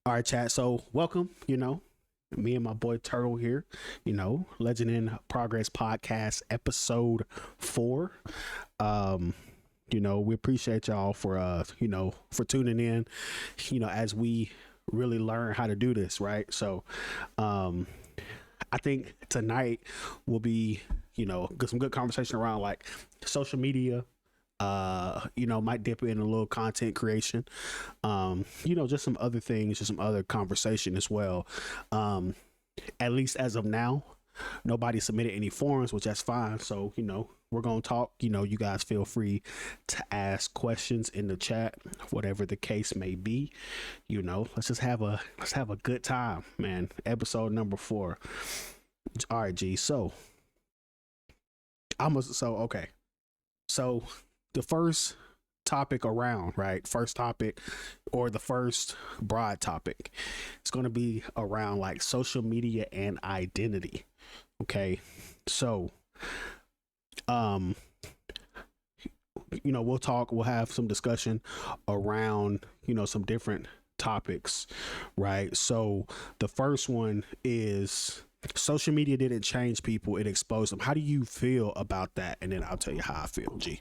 All right, chat. So welcome, me and my boy Turtle here, Legend in Progress podcast episode 4. Um, we appreciate y'all for for tuning in, as we really learn how to do this, right? So um I think tonight will be, get some good conversation around like social media, might dip in a little content creation, just some other things, just some other conversation as well. um at least as of now, nobody submitted any forums, which that's fine. So we're gonna talk. You guys feel free to ask questions in the chat, whatever the case may be. Let's have a good time, man. Episode number 4. All right, G. So okay. So the first topic around, right? First topic, or the first broad topic, it's going to be around like social media and identity. Okay. So, um, we'll have some discussion around, some different topics, right? So the first one is social media didn't change people, it exposed them. How do you feel about that? And then I'll tell you how I feel, G.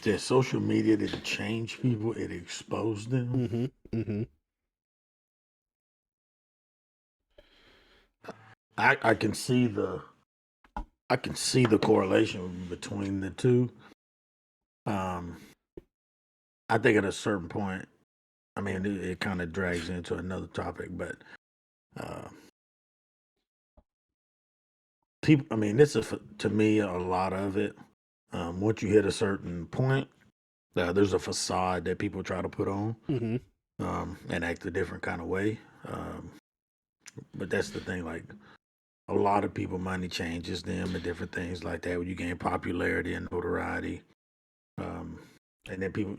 That social media didn't change people; it exposed them. Mm-hmm. Mm-hmm. I can see the correlation between the two. Um, I think at a certain point, I mean, it kind of drags into another topic, but uh, people. I mean, to me a lot of it. Once you hit a certain point, there's a facade that people try to put on Mm-hmm. and act a different kind of way. Um, but that's the thing, like a lot of people money changes them and different things like that when you gain popularity and notoriety. Um, and then people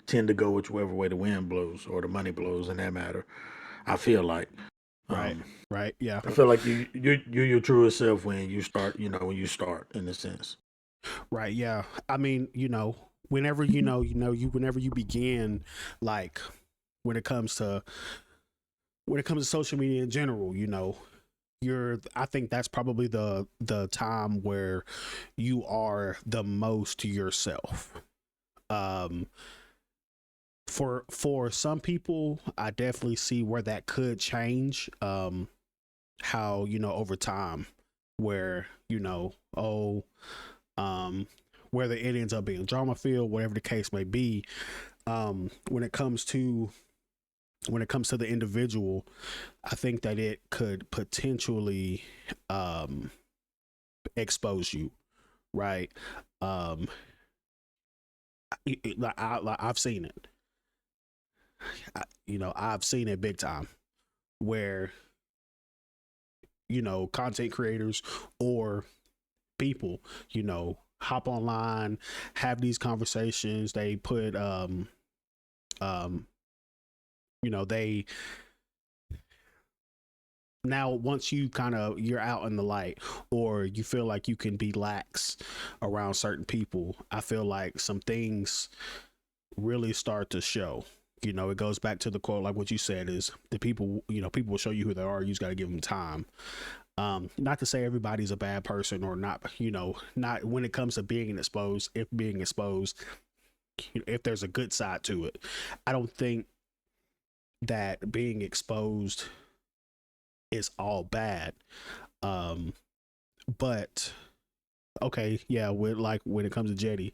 tend to go whichever way the wind blows or the money blows in that matter. I feel like Right. um, Right. Yeah. I feel like you're your truest self when you start, when you start in a sense. Right. Yeah. I mean, whenever whenever you begin, like when it comes to social media in general, I think that's probably the time where you are the most yourself. Um for some people, I definitely see where that could change. How, over time, where, oh, um whether it ends up being drama filled, whatever the case may be. When it comes to the individual, I think that it could potentially expose you, right? um I've seen it. I've seen it big time, where content creators or people, hop online, have these conversations. They put um they now, once you you're out in the light, or you feel like you can be lax around certain people, I feel like some things really start to show. It goes back to the quote, like what you said, is the people, people will show you who they are. You just got to give them time. Not to say everybody's a bad person or not, not when it comes to being exposed. If being exposed, if there's a good side to it, I don't think that being exposed is all bad. Um, but okay, yeah, with like when it comes to Jetty,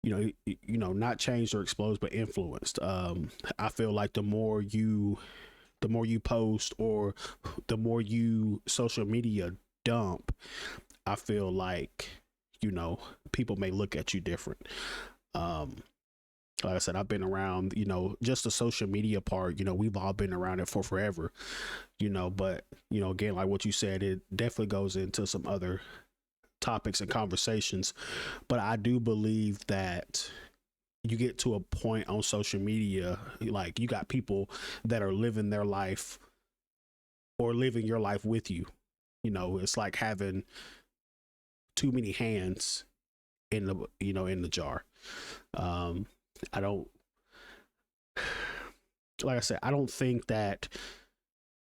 not changed or exposed, but influenced. I feel like the more you post, or the more you social media dump, I feel like, people may look at you different. Um, like I said, I've been around, just the social media part, we've all been around it for forever, but, again, like what you said, it definitely goes into some other topics and conversations. But I do believe that you get to a point on social media, like you got people that are living their life, or living your life with you. It's like having too many hands in the, in the jar. I don't, like I said, I don't think that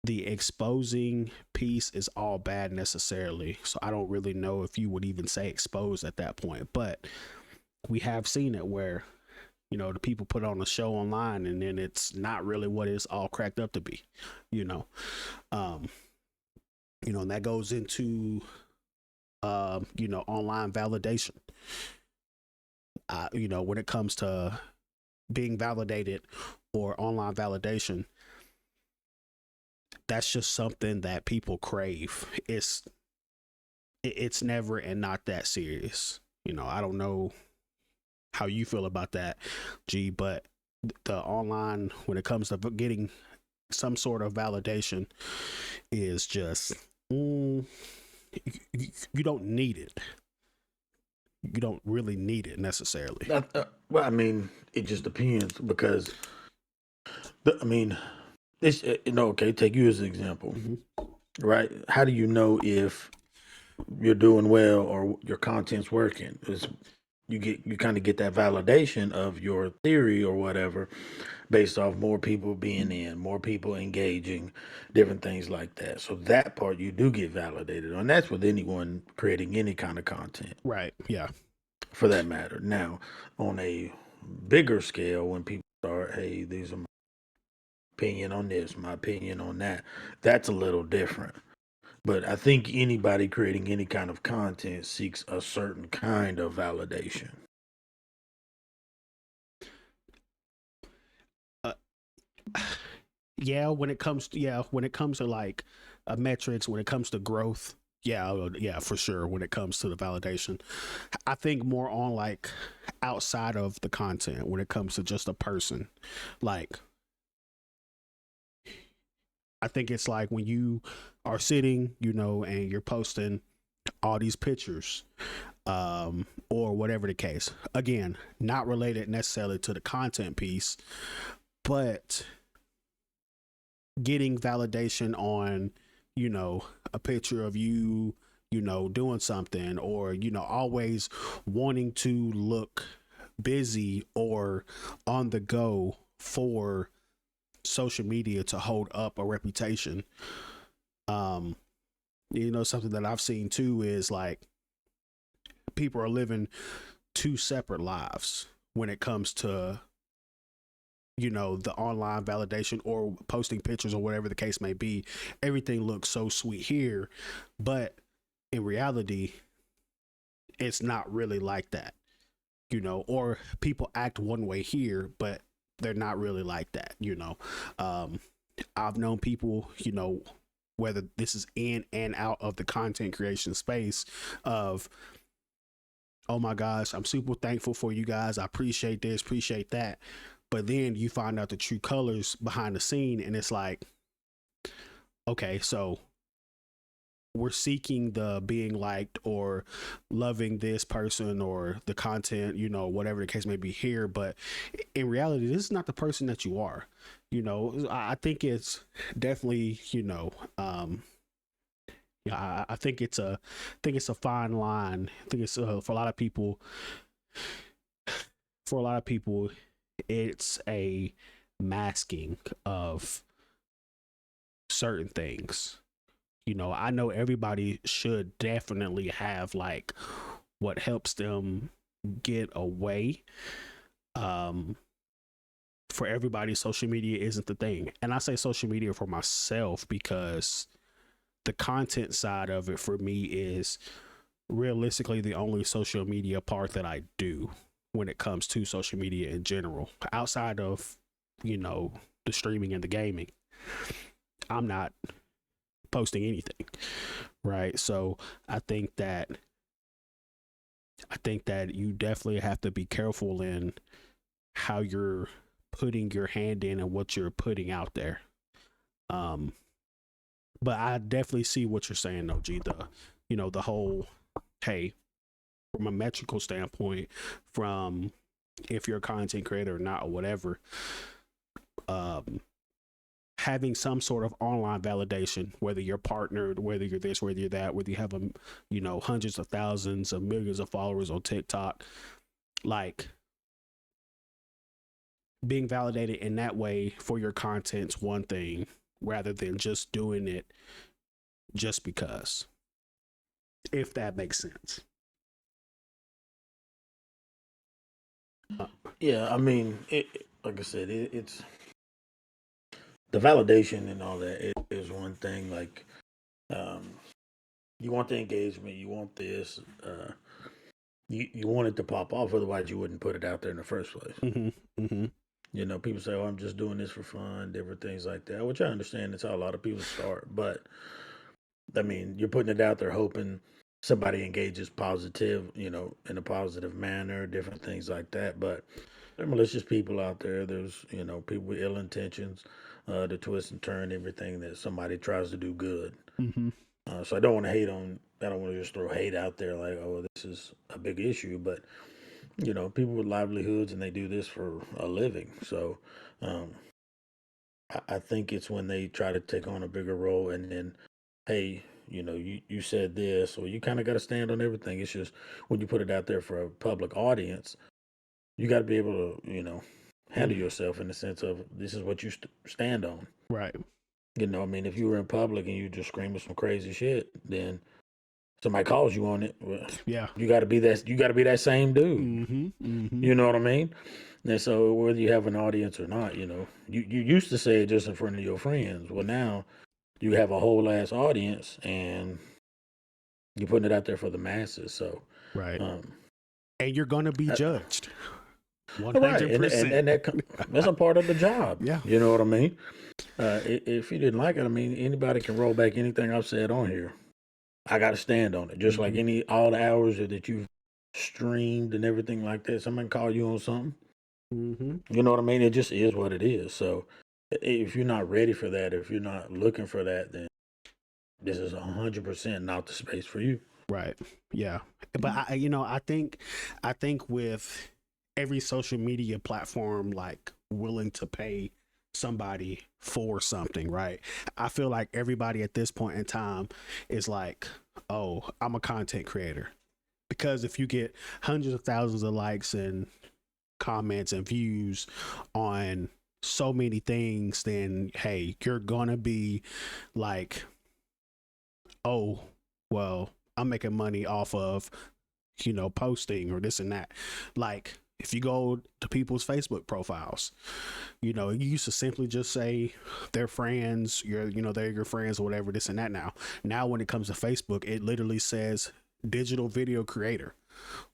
the exposing piece is all bad necessarily. So I don't really know if you would even say exposed at that point, but we have seen it where, the people put on a show online and then it's not really what it's all cracked up to be, and that goes into, online validation. When it comes to being validated or online validation, that's just something that people crave. It's never and not that serious. I don't know how you feel about that, G, but the online, when it comes to getting some sort of validation, is just you don't need it. You don't really need it necessarily. Well, I mean, it just depends because, I mean, this, okay, take you as an example, right? How do you know if you're doing well or your content's working? You kind of get that validation of your theory or whatever based off more people being in, more people engaging, different things like that. So that part you do get validated on. That's with anyone creating any kind of content. Right. Yeah. For that matter. Now, on a bigger scale, when people start, hey, these are my opinion on this, my opinion on that, that's a little different. But I think anybody creating any kind of content seeks a certain kind of validation. Yeah, when it comes to like metrics, when it comes to growth, yeah, for sure. When it comes to the validation, I think more on like outside of the content, when it comes to just a person, like I think it's like when you are sitting, and you're posting all these pictures, or whatever the case. Again, not related necessarily to the content piece, but getting validation on, a picture of you, doing something, or, always wanting to look busy or on the go for social media to hold up a reputation. Something that I've seen too is like people are living two separate lives when it comes to, the online validation or posting pictures or whatever the case may be. Everything looks so sweet here, but in reality, it's not really like that, or people act one way here, but they're not really like that. I've known people, whether this is in and out of the content creation space of, oh my gosh, I'm super thankful for you guys. I appreciate this, appreciate that. But then you find out the true colors behind the scene, and it's like, okay, so we're seeking the being liked or loving this person or the content, whatever the case may be here. But in reality, this is not the person that you are. I think it's definitely, I think it's a fine line. I think it's for a lot of people. It's a masking of certain things. I know everybody should definitely have like what helps them get away. For everybody, social media isn't the thing. And I say social media for myself because the content side of it for me is realistically the only social media part that I do when it comes to social media in general. Outside of, the streaming and the gaming, I'm not posting anything, right? So I think that you definitely have to be careful in how you're putting your hand in and what you're putting out there. But I definitely see what you're saying though, G. The whole, hey, from a metrical standpoint, from if you're a content creator or not or whatever, having some sort of online validation, whether you're partnered, whether you're this, whether you're that, whether you have hundreds of thousands of millions of followers on TikTok, like being validated in that way for your content's one thing, rather than just doing it just because, if that makes sense. Yeah, I mean, like I said, it's the validation and all that is one thing. Like, um, you want the engagement, you want this, you want it to pop off. Otherwise, you wouldn't put it out there in the first place. Mm-hmm. Mm-hmm. You know, people say, "Oh, I'm just doing this for fun," different things like that, which I understand. It's how a lot of people start, but I mean, you're putting it out there hoping somebody engages positive, in a positive manner, different things like that. But there are malicious people out there. There's, people with ill intentions, to twist and turn everything that somebody tries to do good. Mm-hmm. So I don't want to hate on. I don't want to just throw hate out there like, oh, this is a big issue. But people with livelihoods and they do this for a living. So um, I think it's when they try to take on a bigger role and then, hey, you said this, or you kind of got to stand on everything. It's just when you put it out there for a public audience, you got to be able to, handle yourself in the sense of this is what you stand on. Right. I mean, if you were in public and you just screaming some crazy shit, then somebody calls you on it. Well, Yeah. you got to be that. You got to be that same dude. Mm-hmm. Mm-hmm. You know what I mean? And so whether you have an audience or not, you used to say it just in front of your friends. Well, now you have a whole ass audience and you're putting it out there for the masses. So, Right. um, And you're going to be judged. 100%. Right. And that's a part of the job. Yeah. You know what I mean? If you didn't like it, I mean, anybody can roll back anything I've said on here. I got to stand on it. Just like all the hours that you've streamed and everything like that. Somebody call you on something. Mm-hmm. You know what I mean? It just is what it is. So if you're not ready for that, if you're not looking for that, then this is 100% not the space for you. Right. Yeah. But I think with every social media platform, like willing to pay somebody for something, right? I feel like everybody at this point in time is like, oh, I'm a content creator. Because if you get hundreds of thousands of likes and comments and views on so many things, then hey, you're gonna be like, oh, well, I'm making money off of, posting or this and that. Like, if you go to people's Facebook profiles, you used to simply just say they're friends, they're your friends or whatever, this and that. Now when it comes to Facebook, it literally says digital video creator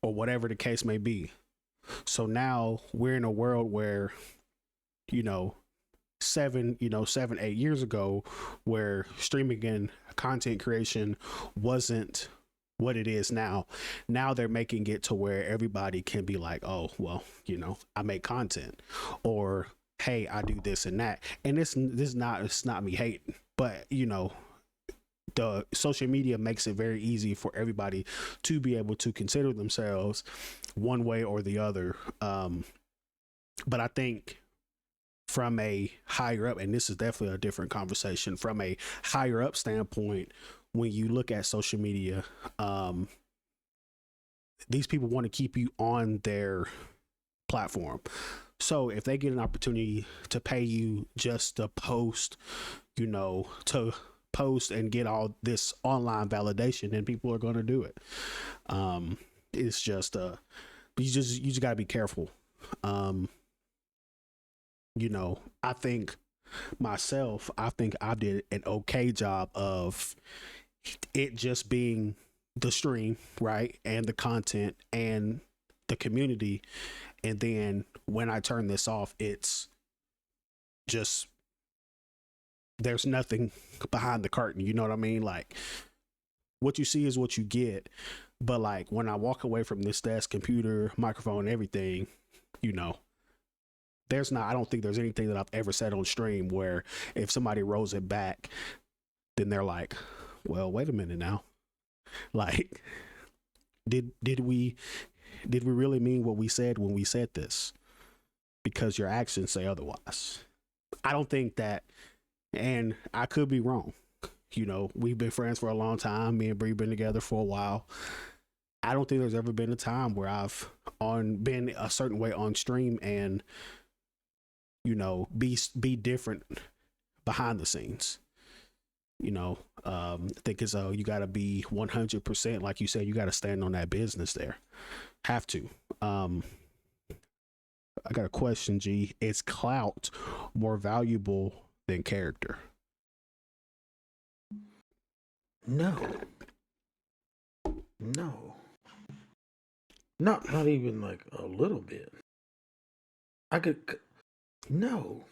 or whatever the case may be. So now we're in a world where, 8 years ago, where streaming and content creation wasn't what it is now. Now they're making it to where everybody can be like, oh, well, I make content, or hey, I do this and that. And it's not me hating, but the social media makes it very easy for everybody to be able to consider themselves one way or the other. But I think from a higher up, and this is definitely a different conversation, from a higher up standpoint, when you look at social media, these people want to keep you on their platform. So if they get an opportunity to pay you just to post, to post and get all this online validation, then people are going to do it. It's just you just got to be careful. I think I did an okay job of it just being the stream, right, and the content and the community. And then when I turn this off, it's just, there's nothing behind the curtain. You know what I mean? Like, what you see is what you get. But like when I walk away from this desk, computer, microphone, everything, I don't think there's anything that I've ever said on stream where if somebody rolls it back, then they're like, well, wait a minute now. Like, did we really mean what we said when we said this? Because your actions say otherwise. I don't think that And I could be wrong. You know, we've been friends for a long time. Me and Bree been together for a while. I don't think there's ever been a time where I've been a certain way on stream and, you know, be different behind the scenes. You know, I think it's you got to be 100%, like you said, you got to stand on that business there. Have to. I got a question, G. Is clout more valuable than character? No. Not even like a little bit. No.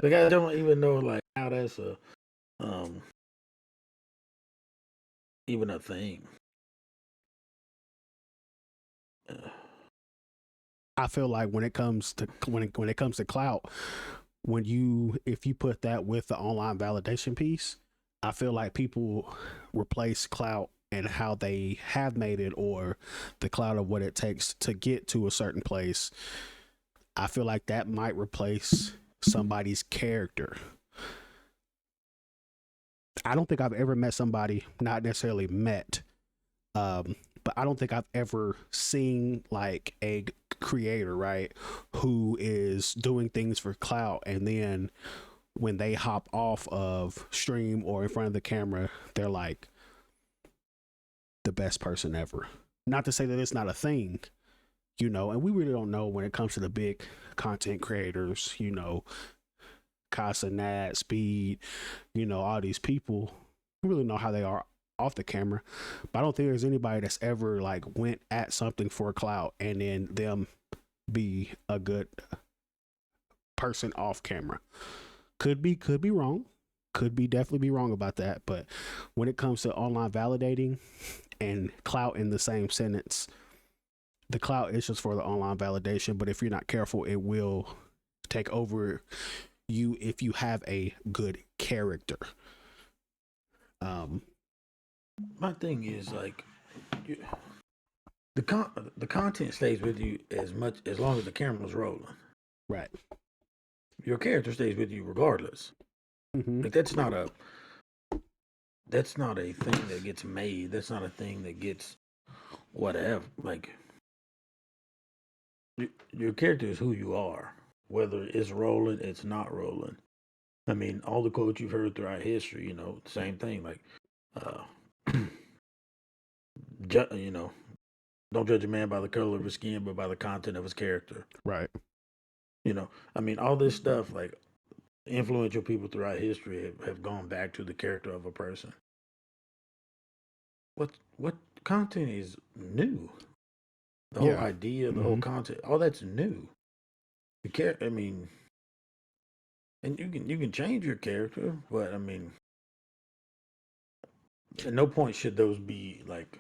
Like I don't even know like how that's even a thing. I feel like when it comes to clout, if you put that with the online validation piece, I feel like people replace clout and how they have made it, or the clout of what it takes to get to a certain place. I feel like that might replace somebody's character. I don't think I've ever met somebody, not necessarily met, but I don't think I've ever seen like a creator, right, who is doing things for clout, and then when they hop off of stream or in front of the camera, they're like the best person ever. Not to say that it's not a thing, you know, and we really don't know when it comes to the big content creators, you know, Casa, Nat, Speed, you know, all these people. We really know how they are off the camera, but I don't think there's anybody that's ever like went at something for clout and then them be a good person off camera. Could be wrong. Could be definitely be wrong about that. But when it comes to online validating and clout in the same sentence, the clout is just for the online validation. But if you're not careful, it will take over you if you have a good character. My thing is like the content stays with you as long as the camera's rolling. Right. Your character stays with you regardless. Mm-hmm. Like that's not a thing that gets made. That's not a thing that gets whatever. Like your character is who you are. Whether it's rolling, it's not rolling. I mean, all the quotes you've heard throughout history, you know, same thing. Like, you know, don't judge a man by the color of his skin, but by the content of his character. Right. You know, I mean, all this stuff, like influential people throughout history have gone back to the character of a person. What content is new? The whole idea, the whole content, all that's new. I mean, and you can change your character, but I mean, at no point should those be like,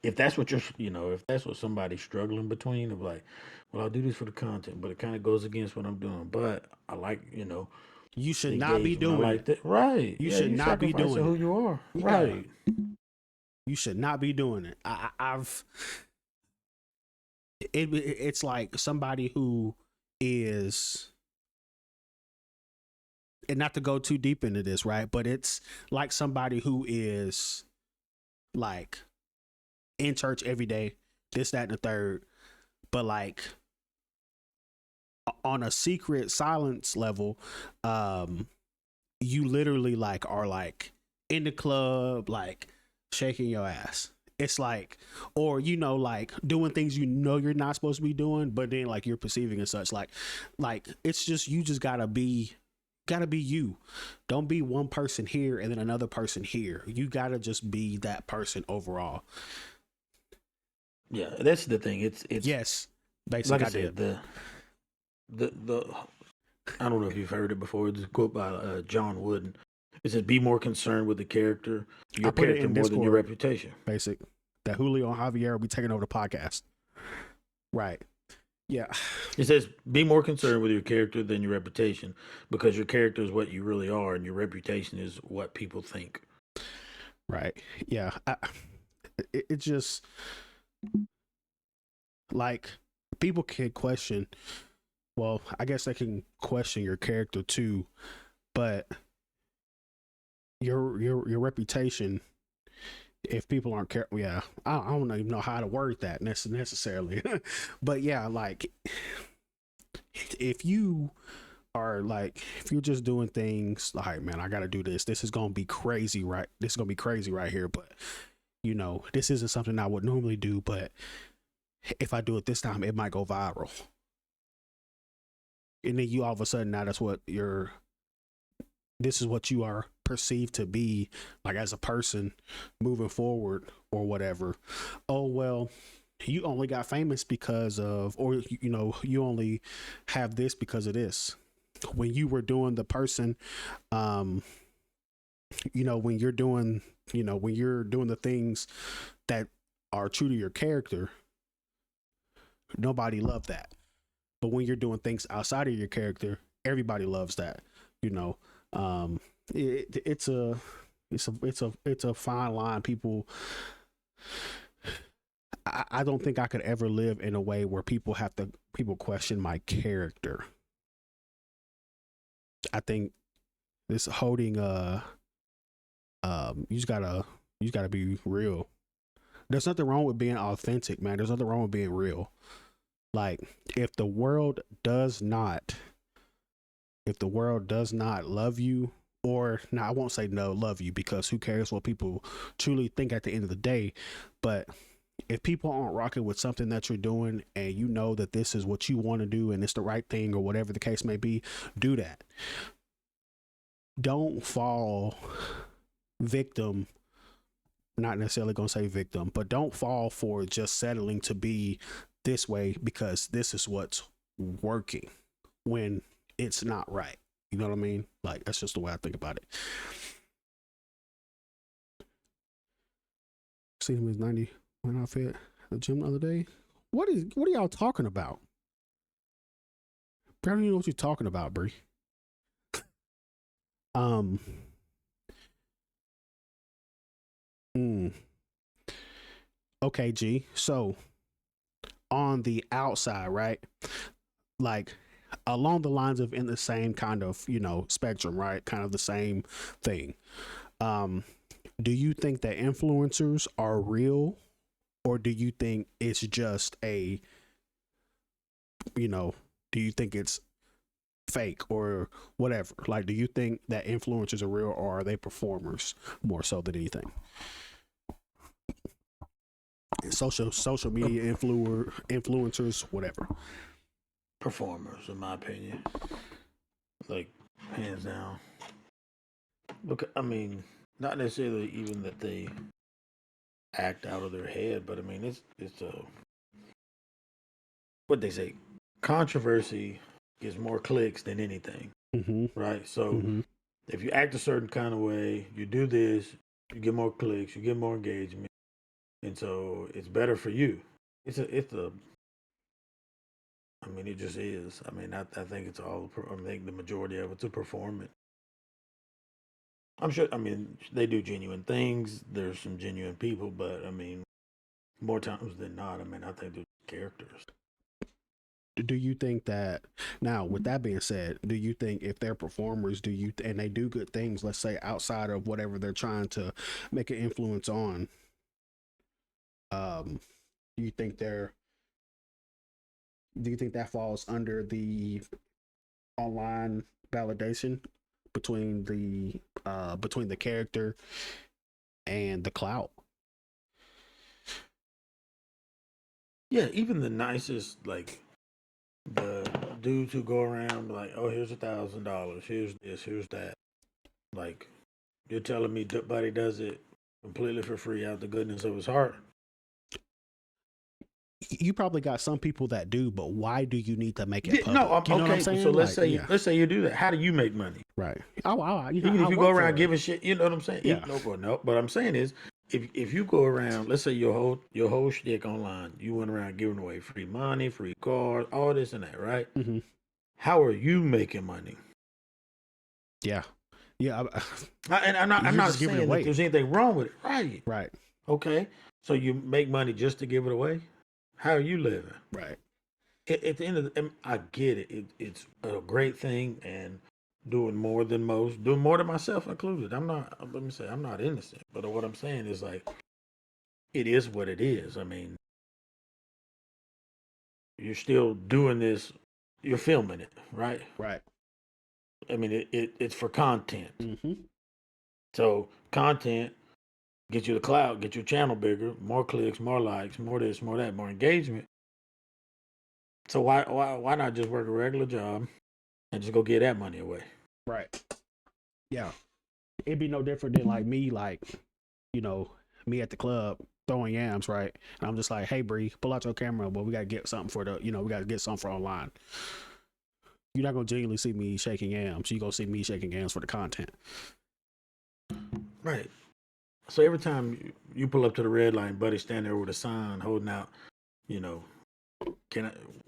if that's what if that's what somebody's struggling between, of like, well, I'll do this for the content, but it kind of goes against what I'm doing. But I like, you should not be doing like that, right? You should not be doing who you are, right? You should not be doing it. It's like somebody who is, and not to go too deep into this, right? But it's like somebody who is like in church every day, this, that, and the third, but like on a secret silence level, you literally like are like in the club, like shaking your ass. It's like, or like doing things you're not supposed to be doing, but then like you're perceiving as such. Like it's just, you just gotta be you. Don't be one person here and then another person here. You gotta just be that person overall. Yeah, that's the thing. It's yes, basically. Like I said, the I don't know if you've heard it before. It's a quote by John Wooden. It says, "Be more concerned with the character, your character, more than your reputation." Basic. That Julio and Javier will be taking over the podcast. Right. Yeah. It says, "Be more concerned with your character than your reputation, because your character is what you really are, and your reputation is what people think." Right. Yeah. It just, like, people can question Well, I guess they can question your character too, but your reputation, if people aren't careful, yeah, I don't even know how to word that necessarily, but yeah, like if you are like, if you're just doing things like, man, I got to do this. This is gonna be crazy, right? This is gonna be crazy right here, but you know, this isn't something I would normally do, but if I do it this time, it might go viral. And then you all of a sudden, now that's what this is what you are perceived to be like as a person moving forward or whatever. Oh, well, you only got famous because of, or, you know, you only have this because of this. When you were doing the person, you know, when you're doing, you know, when you're doing the things that are true to your character, nobody loved that. But when you're doing things outside of your character, everybody loves that, you know. It's a fine line. People, I don't think I could ever live in a way where people question my character. I think this holding you just gotta be real. There's nothing wrong with being authentic, man. There's nothing wrong with being real. Like if the world does not love you, or now I won't say no love you, because who cares what people truly think at the end of the day, but if people aren't rocking with something that you're doing and you know that this is what you want to do and it's the right thing or whatever the case may be, do that. Don't fall victim, not necessarily gonna say victim, but don't fall for just settling to be this way because this is what's working when it's not right. You know what I mean? Like, that's just the way I think about it. Seen him in his 91 outfit at the gym the other day. What are y'all talking about? I don't even know what you're talking about, Bree. Okay, G. So on the outside, right? Like along the lines of in the same kind of, you know, spectrum, right? Kind of the same thing. Do you think that influencers are real, or do you think it's just a, you know, do you think it's fake or whatever? Like, do you think that influencers are real, or are they performers more so than anything? Social media influencers, whatever. Performers, in my opinion, like hands down. Look, I mean, not necessarily even that they act out of their head, but I mean, it's what they say, controversy gets more clicks than anything, right? So if you act a certain kind of way, you do this, you get more clicks, you get more engagement, and so it's better for you. It's a. I mean, it just is. I mean, I think it's all. I think the majority of it's a performance. I'm sure. I mean, they do genuine things. There's some genuine people, but I mean, more times than not, I mean, I think they're characters. Do you think that, now with that being said, do you think if they're performers, and they do good things, let's say outside of whatever they're trying to make an influence on, do you think that falls under the online validation between the character and the clout? Yeah, even the nicest, like the dudes who go around like, oh, here's $1,000, here's this, here's that. Like, you're telling me Buddy does it completely for free out the goodness of his heart? You probably got some people that do, but why do you need to make it public? No, you know okay. So let's say you do that. How do you make money? Right. Even if you go around giving shit, you know what I'm saying? Yeah. No. What I'm saying is, if you go around, let's say your whole shtick online, you went around giving away free money, free cars, all this and that, right? Mm-hmm. How are you making money? Yeah. Yeah. And I'm not saying that there's anything wrong with it. Right. Right. Okay. So you make money just to give it away? How are you living? Right. at the end of the, I get it. It's a great thing and doing more than most, doing more than myself included. I'm not. Let me say, I'm not innocent. But what I'm saying is like, it is what it is. I mean, you're still doing this. You're filming it, right? Right. I mean, it's for content. Mm-hmm. So content get you the clout, get your channel bigger, more clicks, more likes, more this, more that, more engagement. So why not just work a regular job and just go get that money away? Right. Yeah. It'd be no different than like me, like, you know, me at the club throwing yams, right? And I'm just like, hey, Bree, pull out your camera, but we got to get something for the, we got to get something for online. You're not going to genuinely see me shaking yams. You're going to see me shaking yams for the content. Right. So every time you pull up to the red line, buddy standing there with a sign holding out,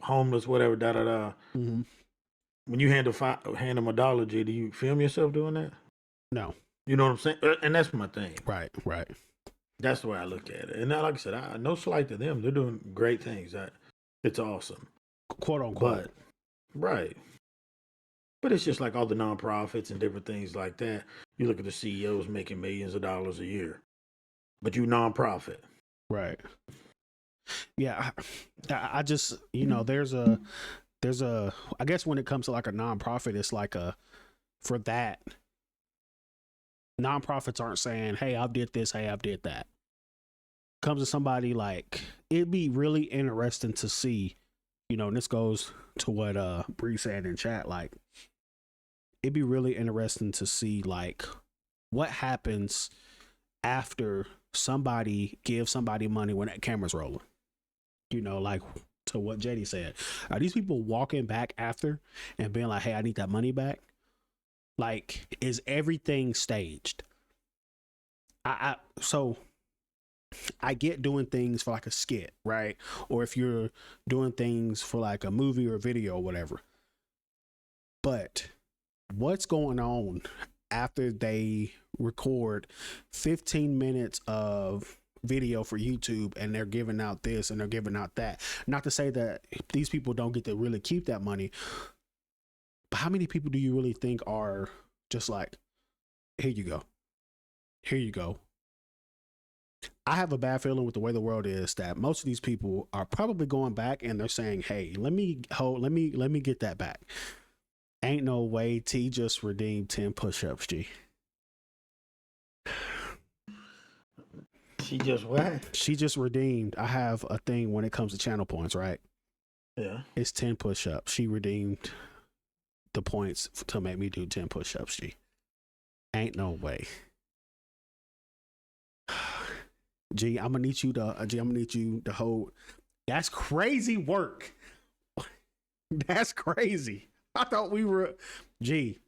homeless, whatever, da da da. Mm-hmm. When you hand them $1, G, do you film yourself doing that? No. You know what I'm saying? And that's my thing. Right. That's the way I look at it. And now, like I said, no slight to them. They're doing great things. It's awesome. Quote unquote. Right. But it's just like all the nonprofits and different things like that. You look at the CEOs making millions of dollars a year, but you nonprofit. Right. Yeah. I just, there's a, I guess when it comes to like a nonprofit, it's like for that, nonprofits aren't saying, hey, I did this, hey, I did that. Comes to somebody like, it'd be really interesting to see, and this goes to what Bree said in chat, like, it'd be really interesting to see like what happens after somebody gives somebody money when that camera's rolling. Like to what JD said. Are these people walking back after and being like, hey, I need that money back? Like, is everything staged? So I get doing things for like a skit, right? Or if you're doing things for like a movie or video or whatever. But what's going on after they record 15 minutes of video for YouTube and they're giving out this and they're giving out that? Not to say that these people don't get to really keep that money, but how many people do you really think are just like, here you go. I have a bad feeling with the way the world is that most of these people are probably going back and they're saying, hey, let me get that back. Ain't no way T just redeemed 10 push-ups, G. She just what? She just redeemed. I have a thing when it comes to channel points, right? Yeah. It's 10 push-ups. She redeemed the points to make me do 10 push-ups, G. Ain't no way. G, I'm gonna need you to hold. That's crazy work. That's crazy. I thought we were. G,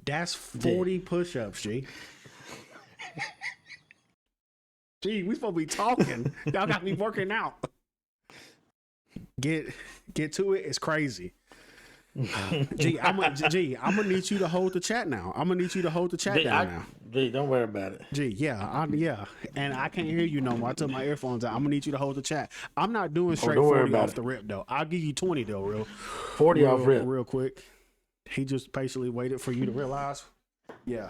that's 40 push-ups, G. G, we supposed to be talking. Y'all got me working out. Get to it. It's crazy. G, I'm gonna need you to hold the chat now. I'm gonna need you to hold the chat down now. G, don't worry about it. G, yeah, and I can't hear you no more. I took my earphones out. I'm gonna need you to hold the chat. I'm not doing straight 40 off the rip though. I'll give you 20 though, 40 off rip, real quick. He just patiently waited for you to realize. Yeah,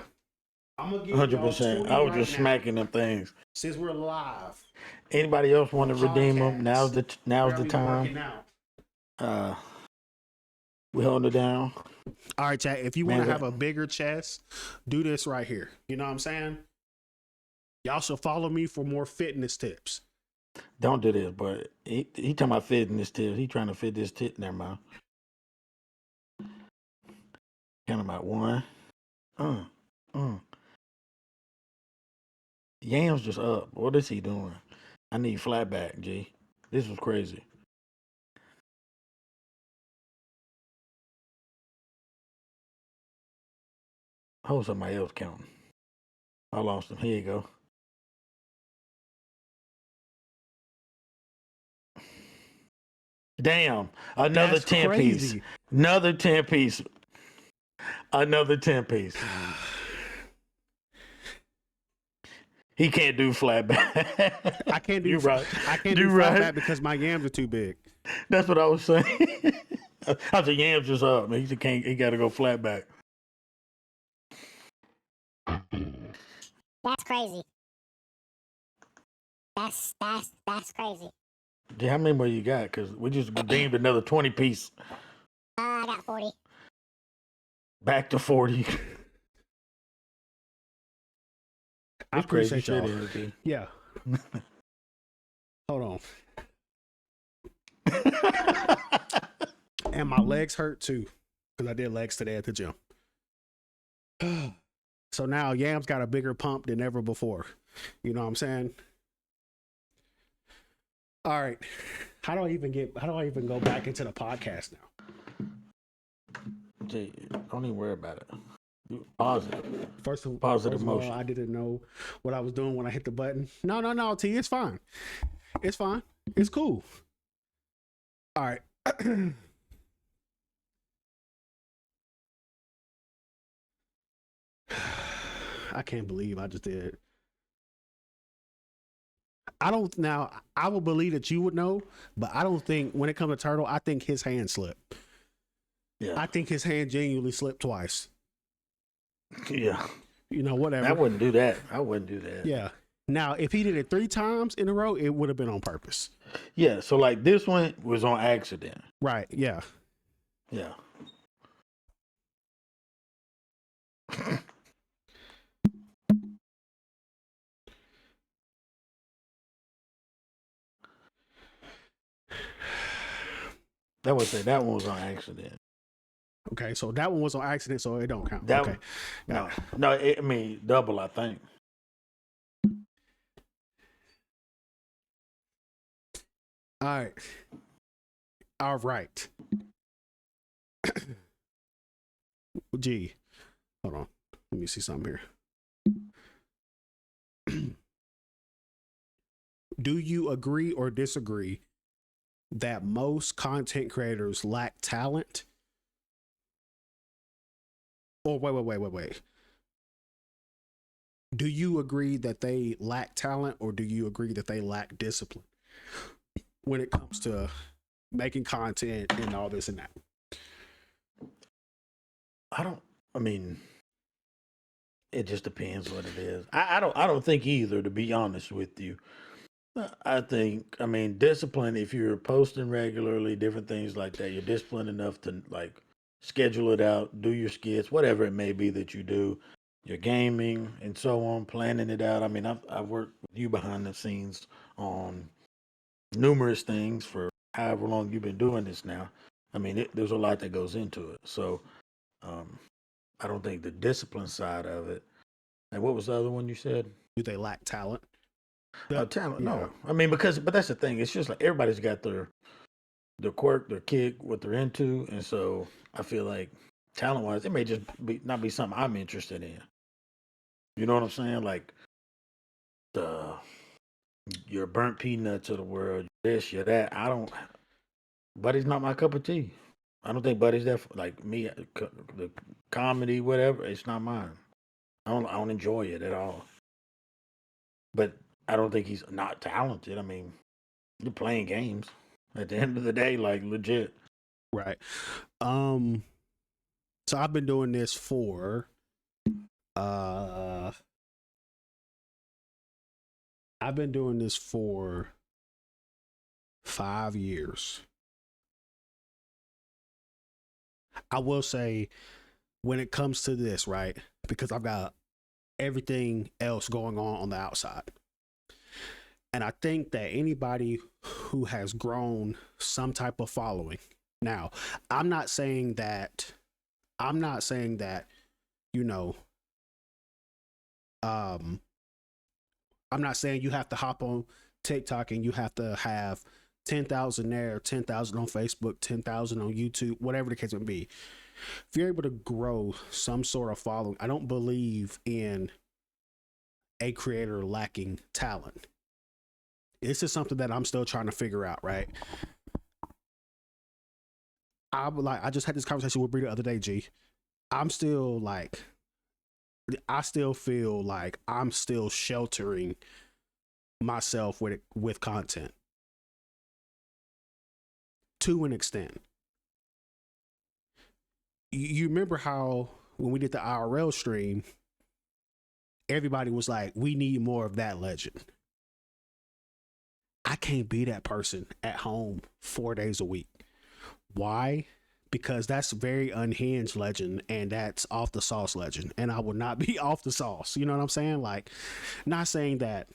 I'm gonna give 100%. I was just smacking them things. Since we're live. Anybody else want to redeem them? Now's the time. We holding it down. All right, chat. If you want to have a bigger chest, do this right here. You know what I'm saying? Y'all should follow me for more fitness tips. Don't do this, but he talking about fitness tips. He trying to fit this tit in there, man. Count about one. Yam's just up. What is he doing? I need flat back, G. This was crazy. Hold somebody else counting. I lost him. Here you go. Damn. Another That's 10 crazy. Piece. Another 10 piece. Another 10 piece. He can't do flat back. I can't do right. I can't do flat back because my yams are too big. That's what I was saying. I said Yams just up, man. He just can't. He got to go flat back. That's crazy. That's crazy. Yeah, how many more you got? Because we just redeemed another 20 piece. I got 40. Back to 40. I It's crazy appreciate shit, y'all. LG. Yeah. Hold on. And my legs hurt too, because I did legs today at the gym. So now Yam's got a bigger pump than ever before. You know what I'm saying? All right. How do I even go back into the podcast now? Gee, don't even worry about it. Positive. First of Positive all, motion. I didn't know what I was doing when I hit the button. No, T, it's fine. It's fine. It's cool. All right. I can't believe I just did. I will believe that you would know, but I don't think when it comes to Turtle, I think his hand slipped. Yeah. I think his hand genuinely slipped twice. Yeah. You know, whatever. I wouldn't do that. I wouldn't do that. Yeah. Now, if he did it 3 times in a row, it would have been on purpose. Yeah. So like this one was on accident. Right. Yeah. Yeah. That one was on accident. Okay, so that one was on accident, so it don't count. That Okay. one, no. I mean double. I think. All right. Gee, hold on. Let me see something here. Do you agree or disagree that most content creators lack talent? Or wait. Do you agree that they lack talent, or do you agree that they lack discipline when it comes to making content and all this and that? I mean, it just depends what it is. I don't think either, to be honest with you. I think, I mean, discipline, if you're posting regularly, different things like that, you're disciplined enough to like schedule it out, do your skits, whatever it may be that you do, your gaming and so on, planning it out. I mean, I've worked with you behind the scenes on numerous things for however long you've been doing this now. I mean, there's a lot that goes into it. So, I don't think the discipline side of it. And what was the other one you said? Do they lack talent? Talent? Yeah. No. I mean, but that's the thing. It's just like everybody's got their quirk, their kick, what they're into, and so I feel like talent wise, it may just not be something I'm interested in. You know what I'm saying? Like the your burnt peanuts of the world, this, your that. I don't. Buddy's not my cup of tea. I don't think Buddy's that like me. The comedy, whatever, it's not mine. I don't enjoy it at all. But I don't think he's not talented. I mean, you're playing games at the end of the day, like legit. Right. So I've been doing this for I've been doing this for 5 years. I will say, when it comes to this, right? Because I've got everything else going on the outside. And I think that anybody who has grown some type of following. Now, I'm not saying that, you know, I'm not saying you have to hop on TikTok and you have to have 10,000 there, 10,000 on Facebook, 10,000 on YouTube, whatever the case may be. If you're able to grow some sort of following, I don't believe in a creator lacking talent. This is something that I'm still trying to figure out, right? I just had this conversation with Bree the other day, G. I still feel like I'm still sheltering myself with content. to an extent. You remember how when we did the IRL stream, everybody was like, we need more of that legend. I can't be that person at home 4 days a week. Why? Because that's very unhinged legend, and that's off the sauce legend, and I will not be off the sauce. You know what I'm saying? Like, not saying that,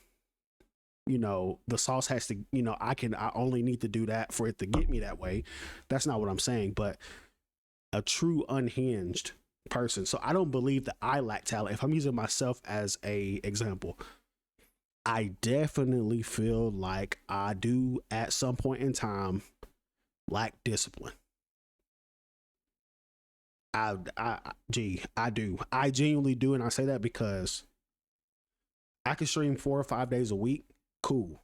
you know, the sauce has to, you know, I only need to do that for it to get me that way. That's not what I'm saying. But a true unhinged person. So I don't believe that I lack talent. If I'm using myself as a example, I definitely feel like I do at some point in time lack discipline. I do. I genuinely do. And I say that because I can stream 4 or 5 days a week. Cool.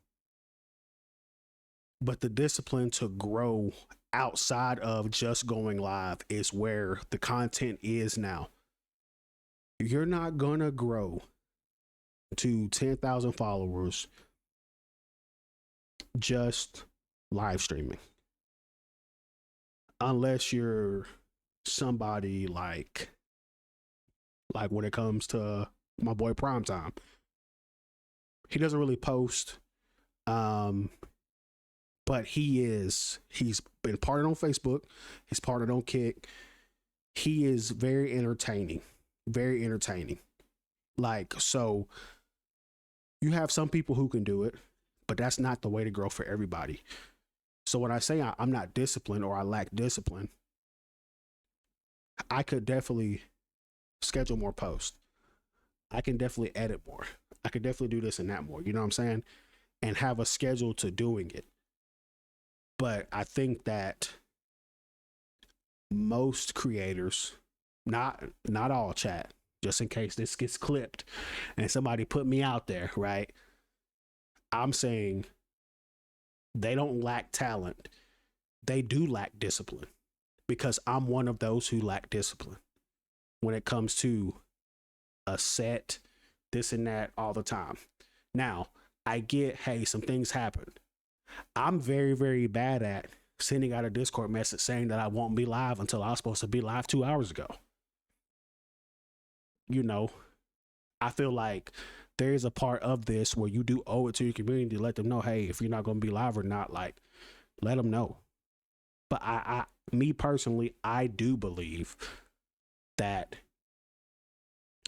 But the discipline to grow outside of just going live is where the content is now. You're not going to grow to 10,000 followers just live streaming. Unless you're somebody like when it comes to my boy Primetime. He doesn't really post. But he's been partnered on Facebook. He's partnered on Kick. He is very entertaining. Very entertaining. Like, so you have some people who can do it, but that's not the way to grow for everybody. So when I say I'm not disciplined or I lack discipline, I could definitely schedule more posts. I can definitely edit more. I could definitely do this and that more. You know what I'm saying? And have a schedule to doing it. But I think that most creators, not all, chat, just in case this gets clipped and somebody put me out there, right? I'm saying they don't lack talent. They do lack discipline, because I'm one of those who lack discipline when it comes to a set, this and that all the time. Now, I get, hey, some things happen. I'm very, very bad at sending out a Discord message saying that I won't be live until I was supposed to be live 2 hours ago. You know, I feel like there is a part of this where you do owe it to your community to let them know, hey, if you're not going to be live or not, like, let them know. But me personally, I do believe that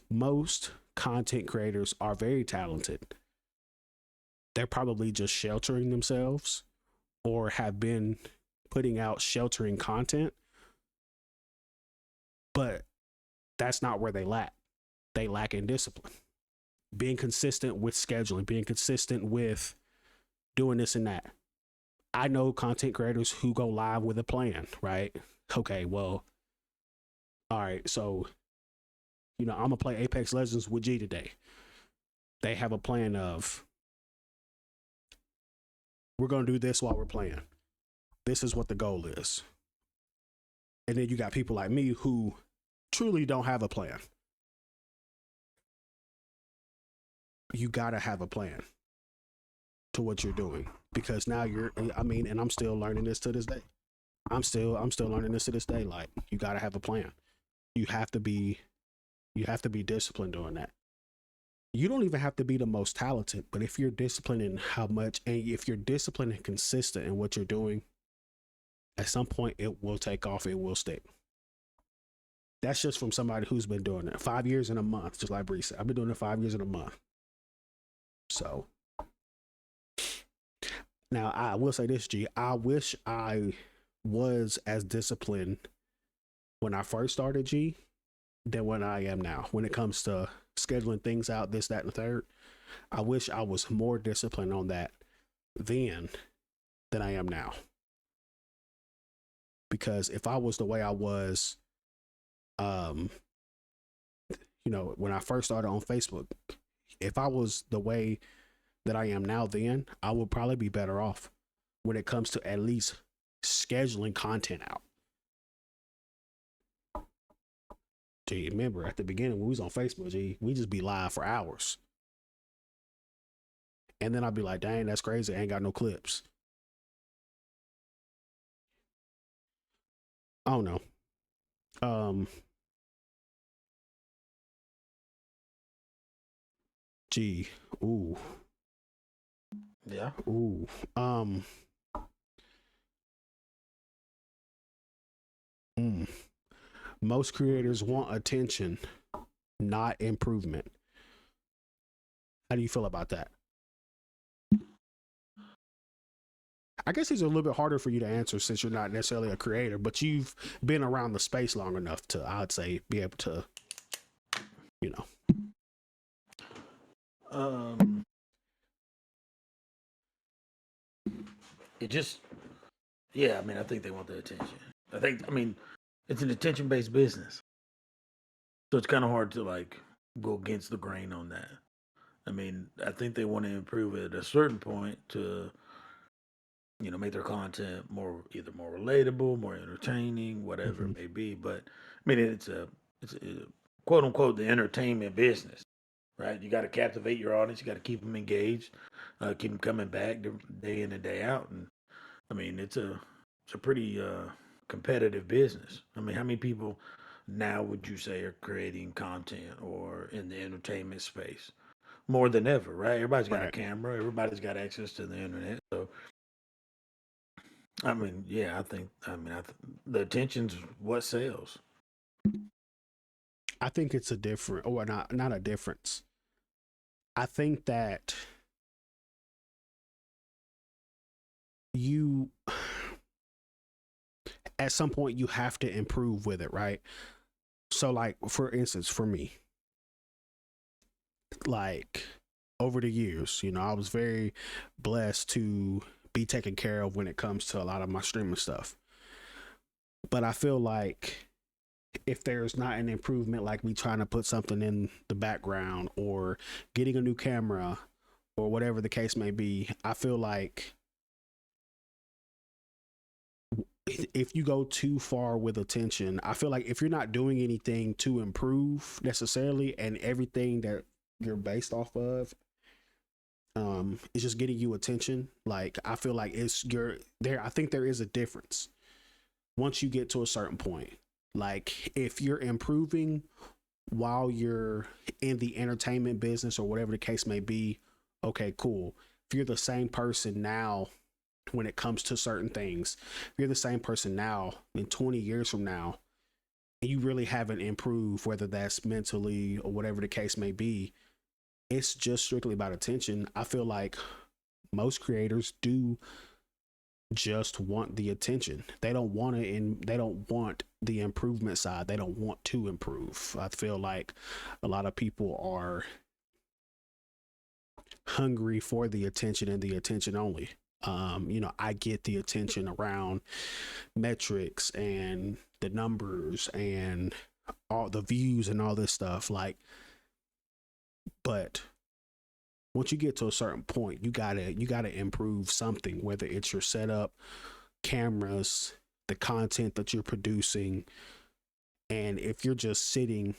most content creators are very talented. They're probably just sheltering themselves or have been putting out sheltering content. But that's not where they lack. They lack in discipline. Being consistent with scheduling, being consistent with doing this and that. I know content creators who go live with a plan, right? Okay, well, all right, so, you know, I'm going to play Apex Legends with G today. They have a plan of, we're going to do this while we're playing. This is what the goal is. And then you got people like me who truly don't have a plan. You got to have a plan to what you're doing, because now and I'm still learning this to this day. I'm still learning this to this day. Like, you got to have a plan. You have to be disciplined doing that. You don't even have to be the most talented, but if you're disciplined in how much, and if you're disciplined and consistent in what you're doing, at some point it will take off. It will stick. That's just from somebody who's been doing it 5 years and a month, just like Bree said. I've been doing it 5 years and a month. So now I will say this, G. I wish I was as disciplined when I first started, G, than when I am now. When it comes to scheduling things out, this, that, and the third, I wish I was more disciplined on that then than I am now. Because if I was the way I was, you know, when I first started on Facebook, if I was the way that I am now then, I would probably be better off when it comes to at least scheduling content out. Gee, remember at the beginning when we was on Facebook, G, we just be live for hours. And then I'd be like, dang, that's crazy. I ain't got no clips. I don't know. Um, gee, ooh, Yeah. ooh. Um, mm. Most creators want attention, not improvement. How do you feel about that? I guess these are a little bit harder for you to answer since you're not necessarily a creator, but you've been around the space long enough to, I'd say, be able to, you know. Um, it just, yeah. I mean, I think they want the attention. I mean, it's an attention-based business, so it's kind of hard to like go against the grain on that. I mean, I think they want to improve it at a certain point to, make their content more either more relatable, more entertaining, whatever Mm-hmm. it may be. But I mean, it's a quote unquote the entertainment business, right? You got to captivate your audience. You got to keep them engaged, keep them coming back day in and day out. And I mean, it's a pretty competitive business. I mean, how many people now would you say are creating content or in the entertainment space? More than ever, right? Everybody's got a Right. camera. Everybody's got access to the internet. So I mean, yeah, the attention's what sells. I think it's a different, or not a difference. I think that you, at some point, you have to improve with it, right? So, like, for instance, for me, like, over the years, I was very blessed to be taken care of when it comes to a lot of my streaming stuff. But I feel like if there's not an improvement, like me trying to put something in the background or getting a new camera or whatever the case may be, I feel like if you go too far with attention, I feel like if you're not doing anything to improve necessarily and everything that you're based off of it's just getting you attention, like I feel like it's you're there. I think there is a difference once you get to a certain point. Like if you're improving while you're in the entertainment business or whatever the case may be, okay, cool. If you're the same person now when it comes to certain things, if you're the same person now in 20 years from now, and you really haven't improved, whether that's mentally or whatever the case may be, it's just strictly about attention. I feel like most creators do just want the attention. They don't want it, and they don't want the improvement side. They don't want to improve. I feel like a lot of people are hungry for the attention and the attention only. I get the attention around metrics and the numbers and all the views and all this stuff. Like, but once you get to a certain point, you gotta improve something, whether it's your setup, cameras, the content that you're producing. And if you're just sitting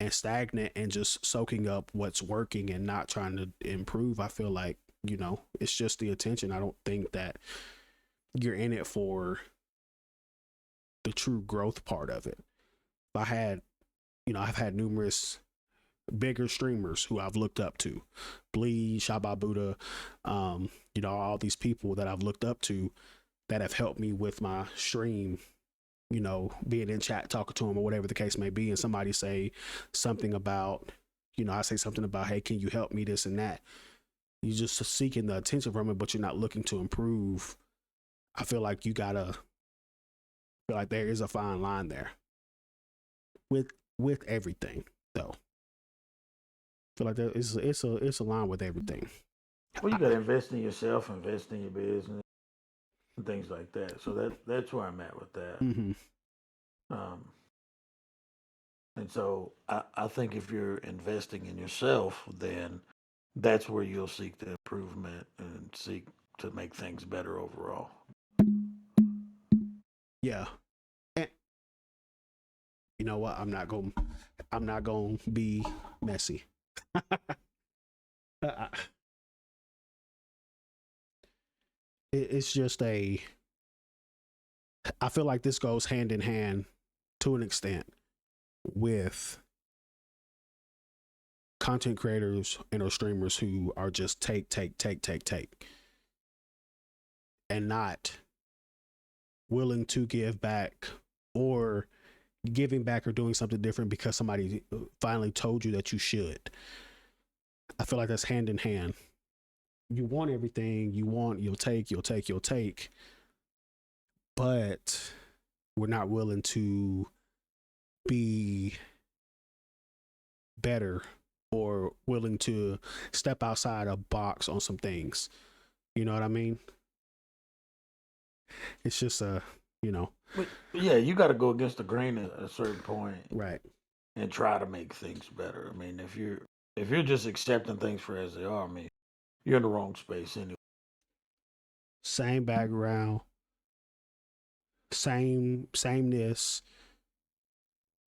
and stagnant and just soaking up what's working and not trying to improve, I feel like, it's just the attention. I don't think that you're in it for the true growth part of it. I had, I've had numerous bigger streamers who I've looked up to, Bleed, Shaba Buddha, all these people that I've looked up to that have helped me with my stream, being in chat, talking to them or whatever the case may be. And somebody say something about, I say something about, hey, can you help me, this and that. You're just seeking the attention from it, but you're not looking to improve. I feel like there is a fine line there with everything though. I feel like it's a line with everything. Well, you got to invest in yourself, invest in your business, and things like that. So that's where I'm at with that. Mm-hmm. Um, and so I think if you're investing in yourself, then that's where you'll seek the improvement and seek to make things better overall. Yeah. And you know what? I'm not going to be messy. Uh, it's just I feel like this goes hand in hand to an extent with content creators and or streamers who are just take and not willing to give back or giving back or doing something different because somebody finally told you that you should. I feel like that's hand in hand. You want everything you want, you'll take, but we're not willing to be better or willing to step outside a box on some things. You know what I mean? It's just But yeah, you got to go against the grain at a certain point right. and try to make things better. I mean, if you're just accepting things for as they are, I mean, you're in the wrong space anyway. Same background, sameness,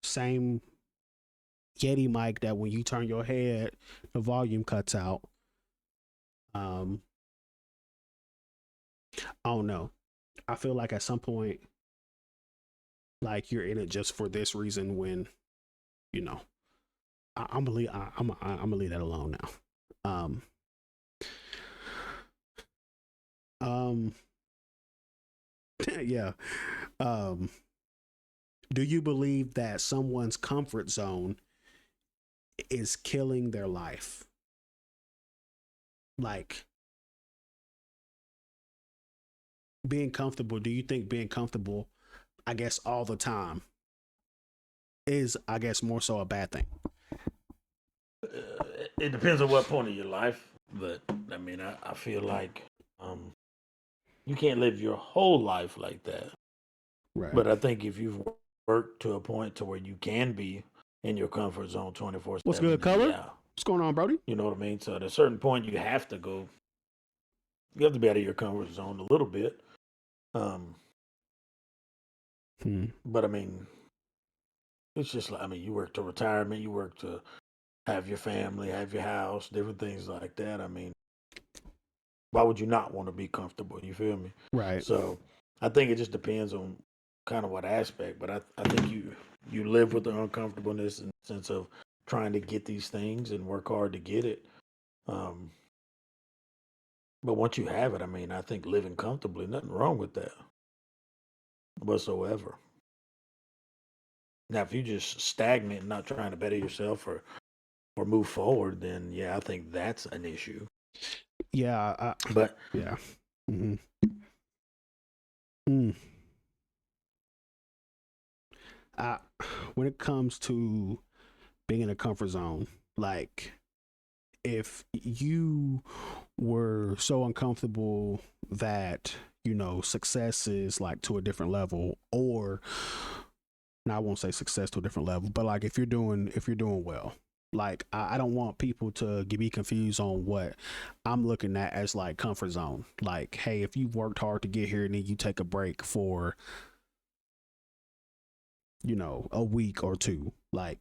same Yeti mic that when you turn your head, the volume cuts out. I don't know. I feel like at some point, like you're in it just for this reason. When I'm gonna leave that alone now. Yeah. Do you believe that someone's comfort zone is killing their life? Like being comfortable, do you think being comfortable, I guess, all the time is, I guess, more so a bad thing? It depends on what point of your life, but I mean, I feel like you can't live your whole life like that. Right. But I think if you've worked to a point to where you can be in your comfort zone 24/7, What's good, Color? yeah, What's going on, Brody? you know what I mean. So at a certain point, you have to go. You have to be out of your comfort zone a little bit. But I mean, it's just like, I mean, you work to retirement, you work to have your family, have your house, different things like that. I mean, why would you not want to be comfortable? You feel me? Right. So I think it just depends on kind of what aspect. But I think you live with the uncomfortableness in the sense of trying to get these things and work hard to get it. But once you have it, I mean, I think living comfortably, nothing wrong with that whatsoever. Now, if you just stagnant and not trying to better yourself or move forward, then yeah, I think that's an issue. Yeah. But yeah. When it comes to being in a comfort zone, like if you were so uncomfortable that success is like to a different level, or now I won't say success to a different level, but like if you're doing well, like I don't want people to be confused on what I'm looking at as like comfort zone. Like, hey, if you've worked hard to get here and then you take a break for a week or two, like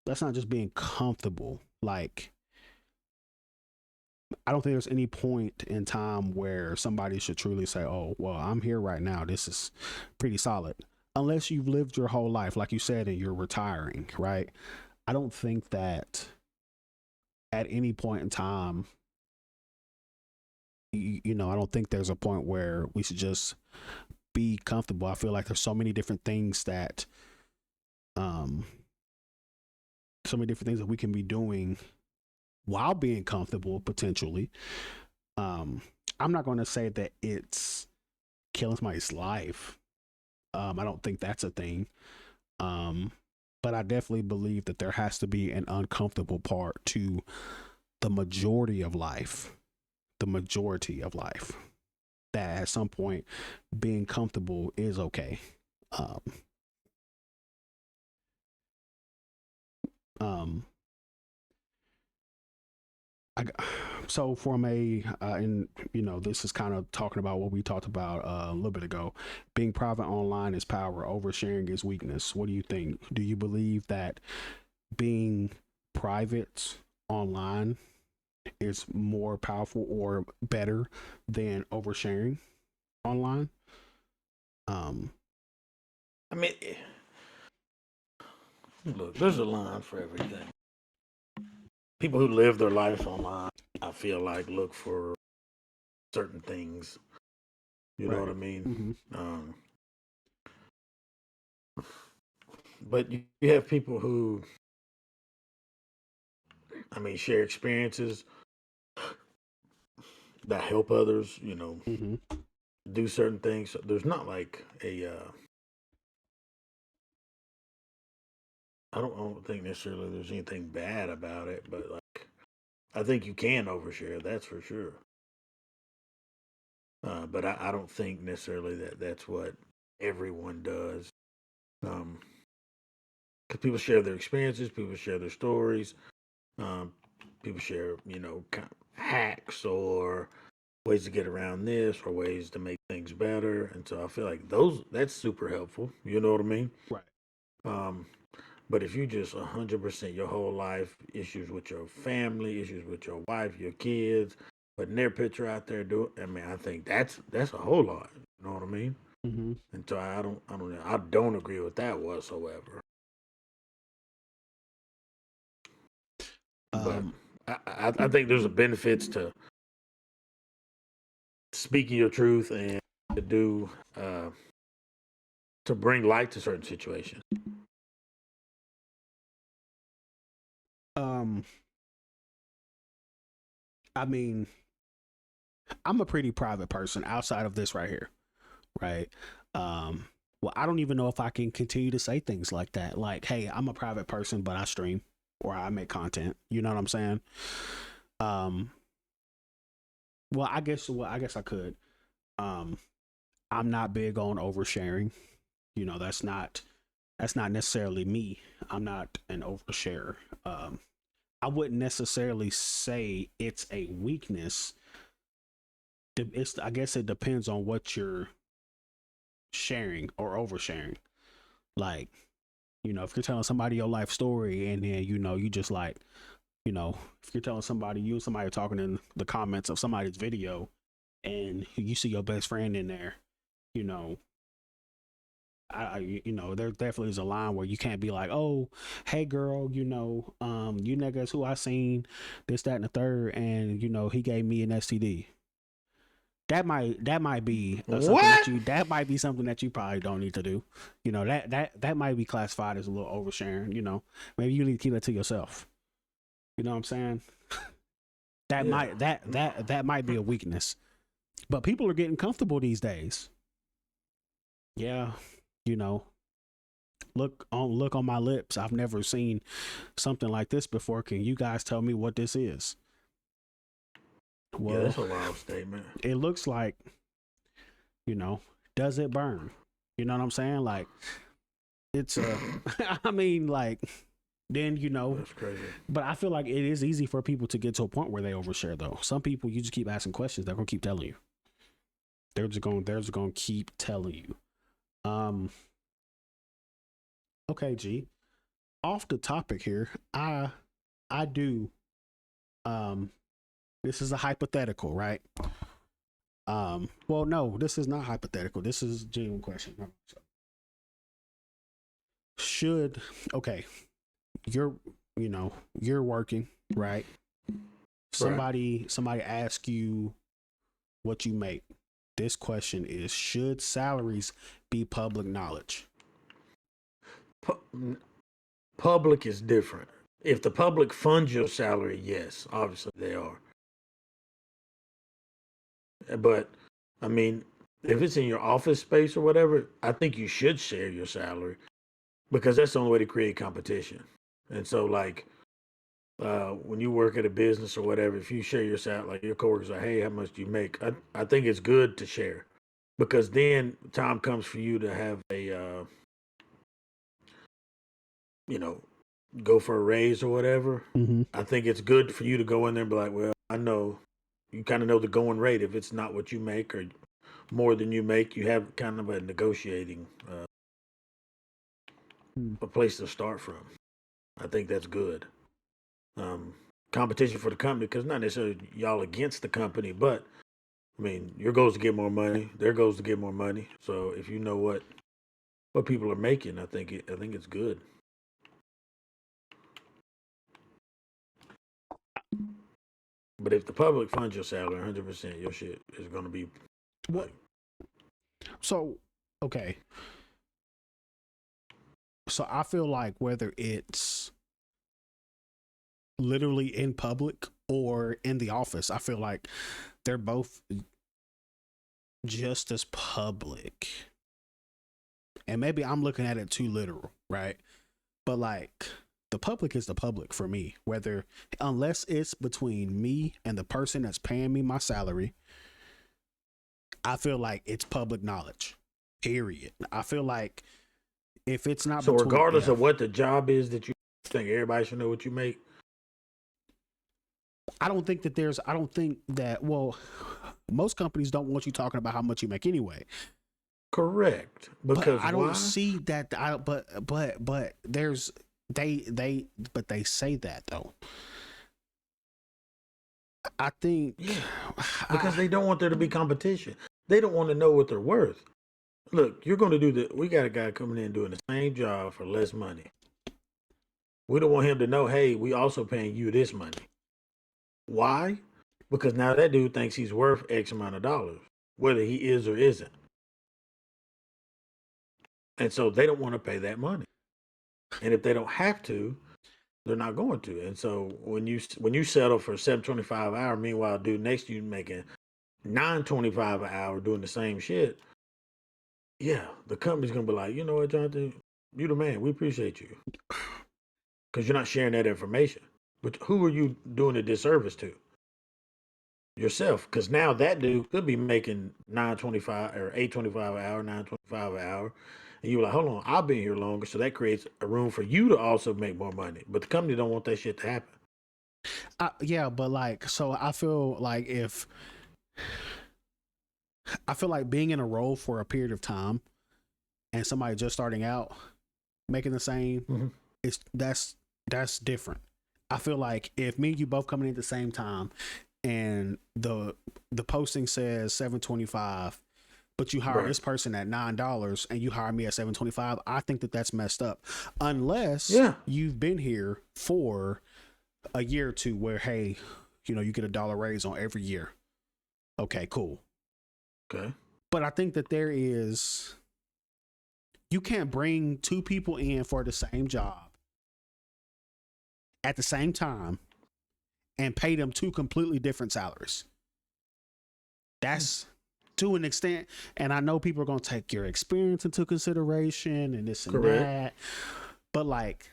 that's not just being comfortable. Like I don't think there's any point in time where somebody should truly say, oh, well, I'm here right now, this is pretty solid, unless you've lived your whole life, like you said, and you're retiring, right? I don't think that at any point in time, I don't think there's a point where we should just be comfortable. I feel like there's so many different things that we can be doing while being comfortable, potentially. I'm not going to say that it's killing somebody's life. I don't think that's a thing. But I definitely believe that there has to be an uncomfortable part to the majority of life. That at some point being comfortable is okay. So from and this is kind of talking about what we talked about a little bit ago. Being private online is power, oversharing is weakness. What do you think? Do you believe that being private online is more powerful or better than oversharing online? I mean, look, there's a line for everything. People who live their life online, I feel like, look for certain things. You know what I Right. mean? Mm-hmm. But you have people who, I mean, share experiences that help others. Mm-hmm. Do certain things. So there's not like a. I don't think necessarily there's anything bad about it, but like I think you can overshare. That's for sure. But I don't think necessarily that that's what everyone does. Because people share their experiences, people share their stories, um, people share, kind of hacks or ways to get around this or ways to make things better. And so I feel like that's super helpful. You know what I mean? Right. Um, but if you just 100% your whole life, issues with your family, issues with your wife, your kids, putting their picture out there, I mean, I think that's a whole lot. You know what I mean? Mm-hmm. And so I don't agree with that whatsoever. But Um. I think there's a benefits to speaking your truth and to do to bring light to certain situations. Um. I mean, I'm a pretty private person outside of this right here. Right. Um. Well, I don't even know if I can continue to say things like that. Like, hey, I'm a private person, but I stream or I make content. You know what I'm saying? Um. Well, I guess. Well, I guess I could. Um. I'm not big on oversharing. That's not necessarily me. I'm not an oversharer. Um, I wouldn't necessarily say it's a weakness. I guess it depends on what you're sharing or oversharing. Like, if you're telling somebody your life story and then you just like, if you're telling somebody you and somebody are talking in the comments of somebody's video and you see your best friend in there, you know, there definitely is a line where you can't be like, oh, hey girl, you niggas who I seen this, that, and the third, and he gave me an STD. That might be something What? that might be something that you probably don't need to do. That might be classified as a little oversharing. Maybe you need to keep it to yourself. You know what I'm saying? That Yeah. might that might be a weakness. But people are getting comfortable these days. Yeah, you know, look on my lips. I've never seen something like this before. Can you guys tell me what this is? Yeah, Well, that's a wild statement. it looks like, you know, does it burn? You know what I'm saying? Like it's a I mean like then That's crazy. but I feel like it is easy for people to get to a point where they overshare though. Some people you just keep asking questions, they're gonna keep telling you. They're just gonna keep telling you. Um okay, G. Off the topic here, I do um this is a hypothetical, right? Well, no, this is not hypothetical. This is a genuine question. Should okay, you're you're working, right? Right. Somebody ask you what you make. This question is: should salaries be public knowledge? Pu- Public is different. If the public funds your salary, yes, obviously they are. But I mean, if it's in your office space or whatever, I think you should share your salary because that's the only way to create competition. And so, like, when you work at a business or whatever, if you share your salary, like your coworkers are, hey, how much do you make? I think it's good to share because then time comes for you to have you know, go for a raise or whatever. Mm-hmm. I think it's good for you to go in there and be like, well, I know you kind of know the going rate. If it's not what you make or more than you make, you have kind of a negotiating a place to start from. I think that's good. Um, Competition for the company because not necessarily y'all against the company, but I mean your goal is to get more money. Their goal is to get more money. So if you know what what people are making, I think it's good. But if the public funds your salary 100%, your shit is gonna be What? like, So, okay. So I feel like whether it's literally in public or in the office, I feel like they're both just as public. And maybe I'm looking at it too literal, right? But like the public is the public for me, whether unless it's between me and the person that's paying me my salary, I feel like it's public knowledge. Period. I feel like if it's not so between, regardless yeah, of what the job is that you think everybody should know what you make. I don't think that, well, most companies don't want you talking about how much you make anyway. Correct. Because But I don't why? see that. But there's, but they say that though. I think, Yeah. Because they don't want there to be competition. They don't want to know what they're worth. Look, you're going to do we got a guy coming in doing the same job for less money. We don't want him to know, hey, we also paying you this money. Why? Because now that dude thinks he's worth X amount of dollars, whether he is or isn't. And so they don't want to pay that money. And if they don't have to, they're not going to. And so when you settle for $7.25 an hour, meanwhile, dude next to you making $9.25 an hour doing the same shit, yeah, the company's gonna be like, you know what, Jonathan, you the man. We appreciate you because you're not sharing that information. But who are you doing a disservice to? Yourself, because now that dude could be making $9.25 or $8.25 an hour, $9.25 an hour, and you're like, hold on, I've been here longer, so that creates a room for you to also make more money. But the company don't want that shit to happen. yeah, but like, so I feel like being in a role for a period of time and somebody just starting out making the same, Mm-hmm. that's different. I feel like if me and you both coming in at the same time and the posting says 725, but you hire Right. this person at $9 and you hire me at 725, I think that that's messed up. Unless Yeah. you've been here for a year or two where, hey, you get $1 raise on every year. Okay, cool. Okay. But I think that you can't bring two people in for the same job at the same time and pay them two completely different salaries. That's to an extent, and I know people are going to take your experience into consideration and this and Correct. that, but like,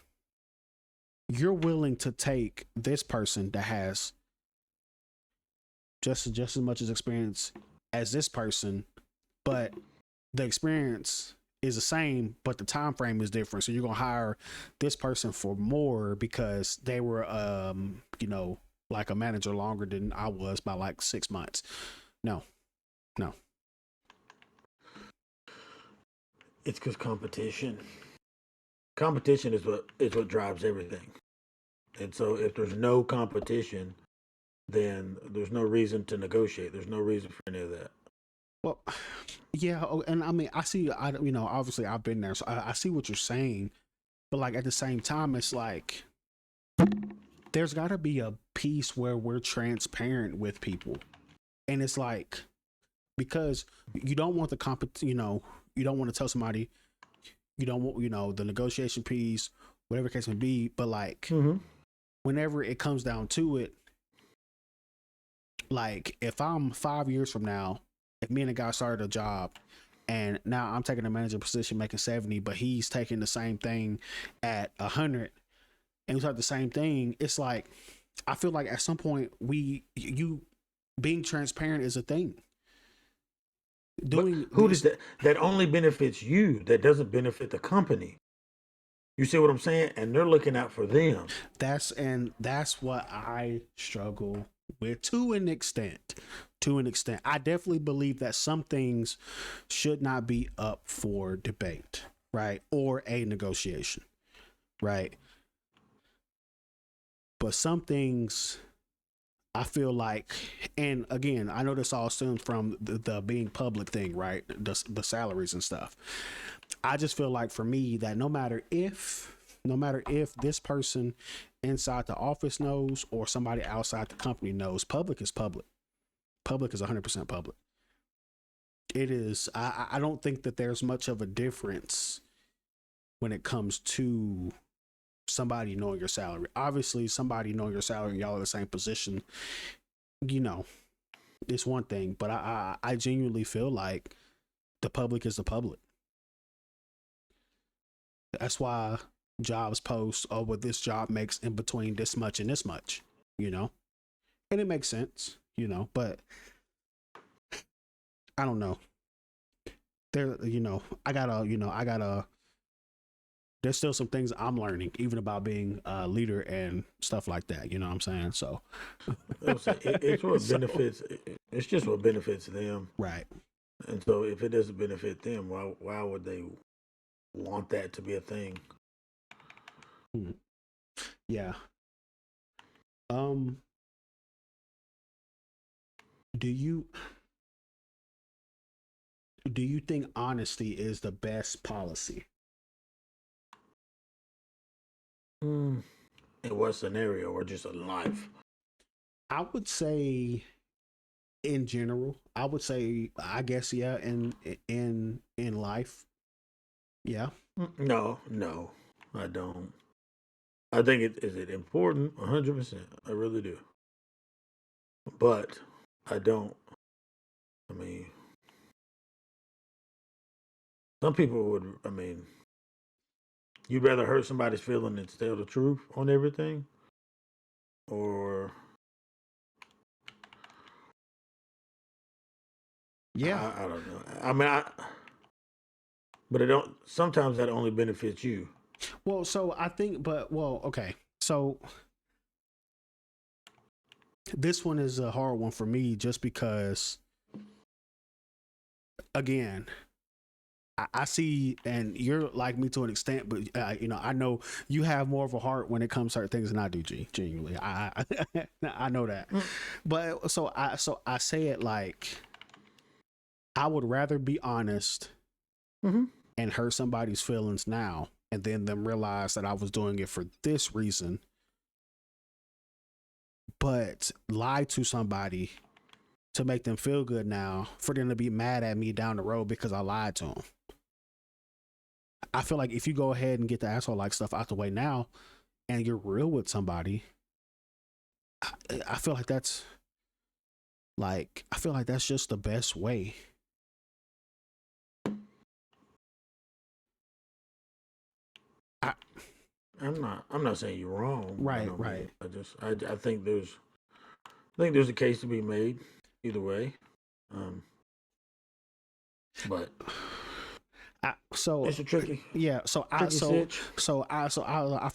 you're willing to take this person that has just as much as experience as this person, but the experience is the same, but the time frame is different. So you're gonna hire this person for more because they were, like a manager longer than I was by like 6 months. No. It's because competition. Competition is what drives everything. And so if there's no competition, then there's no reason to negotiate. There's no reason for any of that. Well, yeah, and I mean, obviously I've been there, so I see what you're saying, but like at the same time, it's like there's got to be a piece where we're transparent with people, and it's like because you don't want you don't want to tell somebody you don't want the negotiation piece, whatever the case may be, but like whenever it comes down to it, like if I'm 5 years from now, if me and a guy started a job and now I'm taking a manager position making 70, but he's taking the same thing at 100 and we start the same thing, it's like I feel like at some point you being transparent is a thing. But who does that only benefits you, that doesn't benefit the company. You see what I'm saying? And they're looking out for them. That's what I struggle with to an extent. I definitely believe that some things should not be up for debate, right? Or a negotiation, right? But some things I feel like, and again, I know this all stems from the being public thing, right? The salaries and stuff. I just feel like for me that no matter if this person inside the office knows or somebody outside the company knows, public is public. Public is 100% public. It is. I don't think that there's much of a difference when it comes to somebody knowing your salary. Obviously, somebody knowing your salary and y'all are in the same position, you know, it's one thing. But I genuinely feel like the public is the public. That's why jobs post, oh, what this job makes in between this much and this much, you know? And it makes sense, you know, but I don't know. There, you know, there's still some things I'm learning, even about being a leader and stuff like that. You know what I'm saying? So it's what benefits. It's just what benefits them, right. and so if it doesn't benefit them, why would they want that to be a thing? Yeah. Do you think honesty is the best policy? In what scenario, or just in life? I would say in general. I would say, I guess, yeah, in life. Yeah. No, I don't. I think is it important? 100%. I really do. But I don't. I mean, some people would. I mean, you'd rather hurt somebody's feeling than tell the truth on everything, or Yeah. I don't know. I mean, but it don't. Sometimes that only benefits you. Well, so I think, but well, okay. So this one is a hard one for me, just because, again, I see, and you're like me to an extent, but you know, I know you have more of a heart when it comes to certain things than I do. Genuinely, I know that. But so I say it like, I would rather be honest and hurt somebody's feelings now, and then them realize that I was doing it for this reason, but lie to somebody to make them feel good now, for them to be mad at me down the road because I lied to them. I feel like if you go ahead and get the asshole like stuff out the way now, and you're real with somebody, I feel like that's just the best way. I'm not saying you're wrong. Right, I right. I think there's a case to be made either way. But so it's a tricky. Yeah, so I feel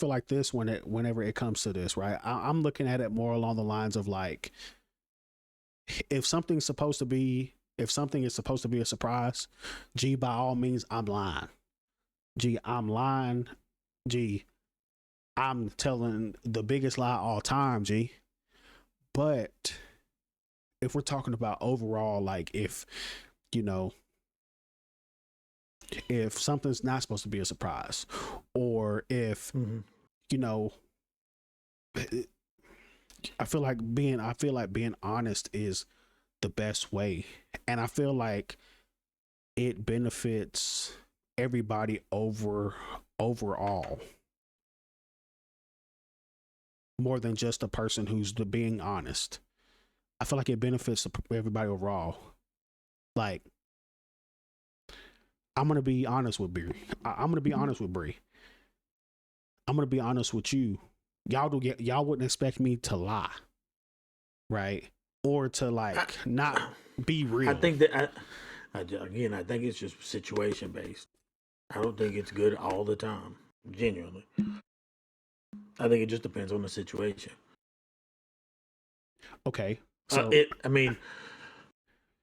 like this whenever it comes to this, right? I'm looking at it more along the lines of like, if something is supposed to be a surprise, G, by all means, I'm lying. G, I'm lying. G, I'm telling the biggest lie all time, G. But if we're talking about overall, like, if, you know, if something's not supposed to be a surprise, or if, you know, I feel like being honest is the best way. And I feel like it benefits everybody overall, more than just the person who's being honest. I feel like it benefits everybody overall. Like, I'm gonna be honest with Bree. I'm gonna be honest with Bree. I'm gonna be honest with you. Y'all wouldn't expect me to lie, right? Or to like not be real. I think that I think it's just situation based. I don't think it's good all the time. Genuinely, I think it just depends on the situation. Okay, so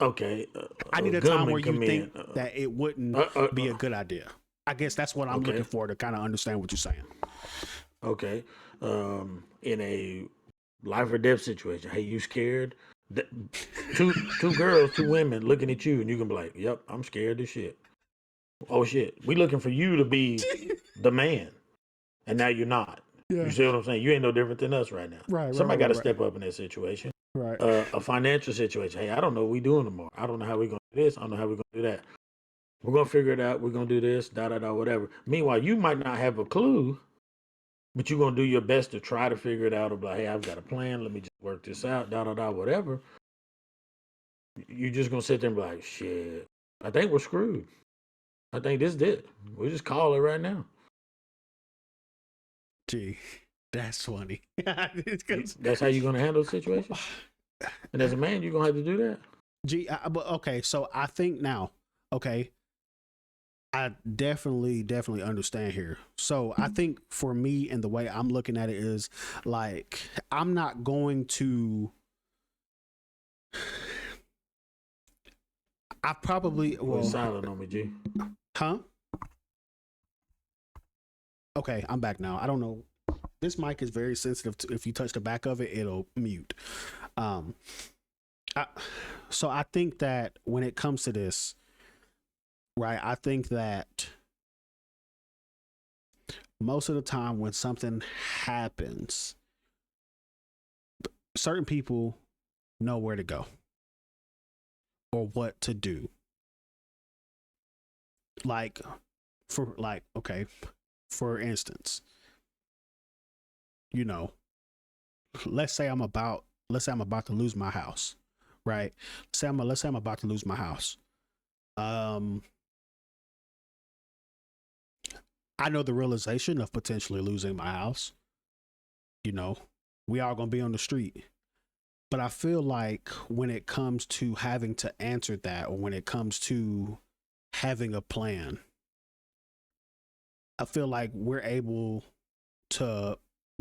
okay. I need a time where you think that it wouldn't be a good idea. I guess that's what I'm looking for, to kind of understand what you're saying. Okay. In a life or death situation. Hey, you scared? Th- two girls, two women looking at you, and you can be like, "Yep, I'm scared as shit." Oh shit, we looking for you to be the man, and now you're not. Yeah. You see what I'm saying? You ain't no different than us right now. Right. Somebody got to step up in that situation. Right. A financial situation. Hey, I don't know what we doing tomorrow. I don't know how we gonna do this. I don't know how we gonna do that. We're gonna figure it out. We're gonna do this. Da da da. Whatever. Meanwhile, you might not have a clue, but you're gonna do your best to try to figure it out. Or be like, hey, I've got a plan. Let me just work this out. Da da da. Whatever. You're just gonna sit there and be like, shit. I think we're screwed. I think this did. We just call it right now. Gee, that's funny. That's how you're gonna handle the situation. And as a man, you're gonna have to do that. But okay, so I think now, okay, I definitely understand here. So I think for me and the way I'm looking at it is like I'm not going to. I probably Well, silent on me, G. Huh? Okay, I'm back now. I don't know. This mic is very sensitive. If you touch the back of it, it'll mute. So I think that when it comes to this, right, I think that most of the time when something happens, certain people know where to go or what to do. Like, for instance, you know, let's say I'm about to lose my house, right? Let's say I'm about to lose my house. I know the realization of potentially losing my house. You know, we all gonna be on the street. But I feel like when it comes to having to answer that, or when it comes to having a plan, I feel like we're able to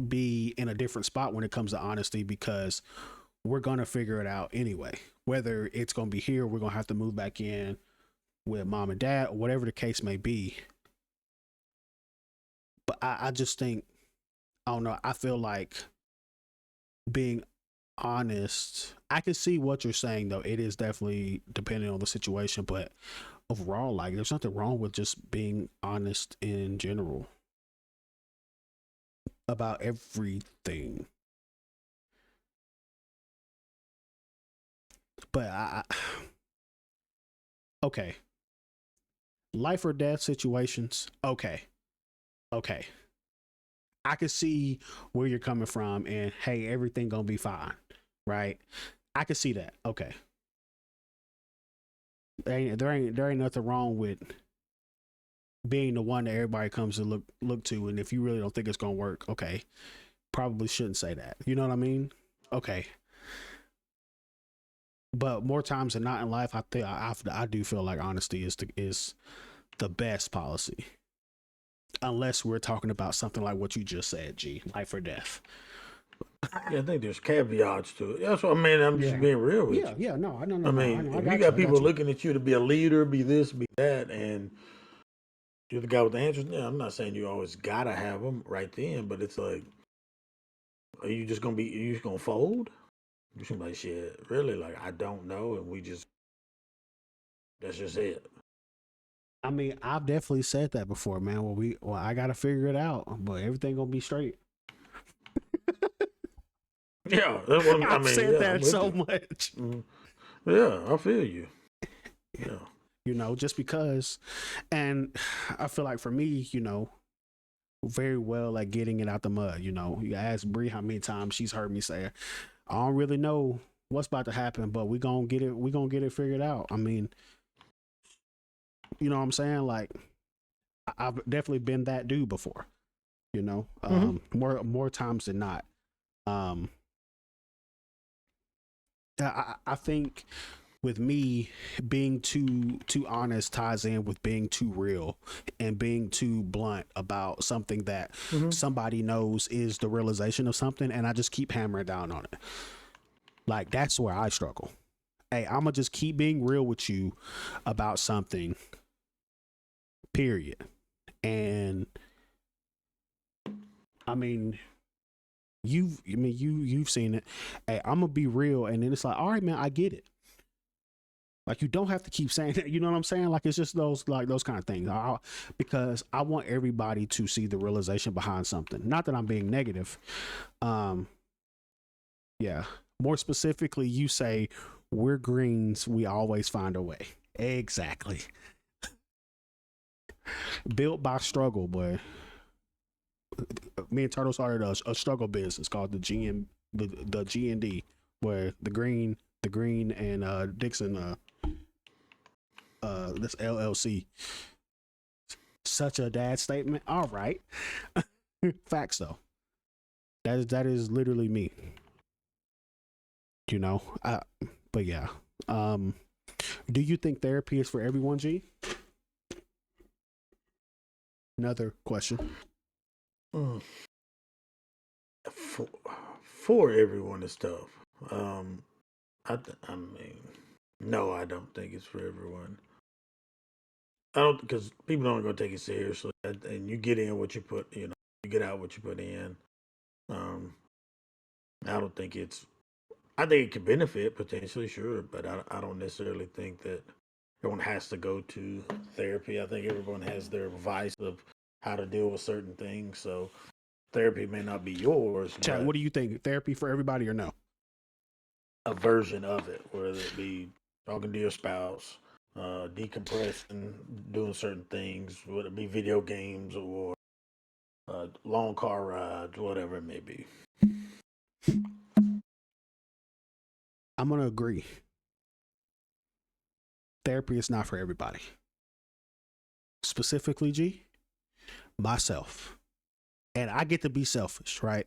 be in a different spot when it comes to honesty because we're going to figure it out anyway. Whether it's going to be here, we're going to have to move back in with mom and dad, or whatever the case may be. But I just think, I don't know, I feel like being honest, I can see what you're saying though. It is definitely depending on the situation, but overall, like there's nothing wrong with just being honest in general about everything. But okay, life or death situations. Okay. I can see where you're coming from, and hey, everything gonna be fine, right? I can see that. Okay, there ain't nothing wrong with being the one that everybody comes to look to, and if you really don't think it's gonna work, okay, probably shouldn't say that. You know what I mean? Okay. But more times than not in life, I think I do feel like honesty is the best policy, unless we're talking about something like what you just said, G, life or death. Yeah, I think there's caveats to it. That's what I mean. I'm just being real with you. Yeah, no, I know. I mean, if you got people looking at you to be a leader, be this, be that, and you're the guy with the answers, yeah, I'm not saying you always gotta have them right then, but it's like, are you just gonna fold? You're just gonna be like, shit, really? Like, I don't know, and that's just it. I mean, I've definitely said that before, man. Well, I gotta figure it out, but everything gonna be straight. Yeah, that's what I I've mean. said Yeah, that so much. Mm-hmm. Yeah, I feel you. Yeah. You know, just because, and I feel like for me, you know, very well at getting it out the mud. You know, you ask Bree how many times she's heard me say, I don't really know what's about to happen, but we gonna get it figured out. I mean, you know what I'm saying? Like, I've definitely been that dude before. You know, more times than not. I think with me being too honest ties in with being too real and being too blunt about something that somebody knows is the realization of something, and I just keep hammering down on it. Like, that's where I struggle. Hey, I'm gonna just keep being real with you about something, period. And I mean, you've seen it. Hey, I'm gonna be real, and then it's like, all right, man, I get it. Like, you don't have to keep saying that. You know what I'm saying? Like, it's just those kind of things. Because I want everybody to see the realization behind something. Not that I'm being negative. Yeah. More specifically, you say we're greens. We always find a way. Exactly. Built by struggle, boy. Me and Turtle started a struggle business called the GND, where the green and Dixon this LLC. Such a dad statement. All right. Facts though. That is literally me. You know. But yeah. Do you think therapy is for everyone, G? Another question. For everyone is tough. I mean, no, I don't think it's for everyone. I don't, because people aren't going to take it seriously, and you get in what you put. You get out what you put in. Um, I don't think it's. I think it could benefit potentially, sure, but I don't necessarily think that everyone has to go to therapy. I think everyone has their advice of how to deal with certain things. So therapy may not be yours. Chad, what do you think? Therapy for everybody or no? A version of it, whether it be talking to your spouse, decompressing, doing certain things, whether it be video games or long car rides, whatever it may be. I'm going to agree. Therapy is not for everybody. Specifically, G, myself. And I get to be selfish, right?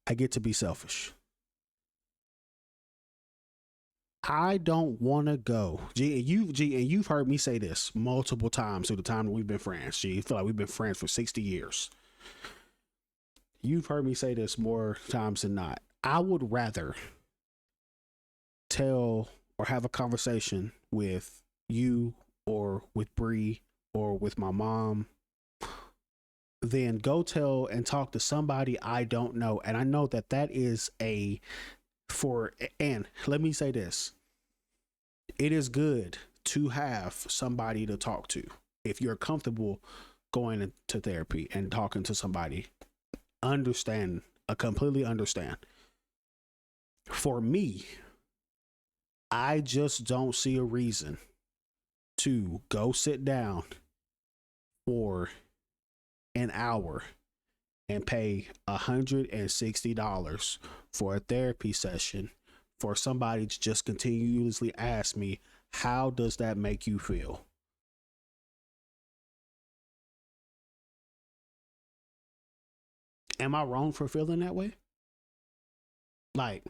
I get to be selfish. I don't want to go. G, and you've heard me say this multiple times through the time that we've been friends. G, I feel like we've been friends for 60 years. You've heard me say this more times than not. I would rather tell or have a conversation with you or with Bree or with my mom than go tell and talk to somebody I don't know. And I know that is and let me say this. It is good to have somebody to talk to. If you're comfortable going to therapy and talking to somebody, completely understand. For me, I just don't see a reason to go sit down for an hour and pay $160 for a therapy session for somebody to just continuously ask me, how does that make you feel? Am I wrong for feeling that way? Like,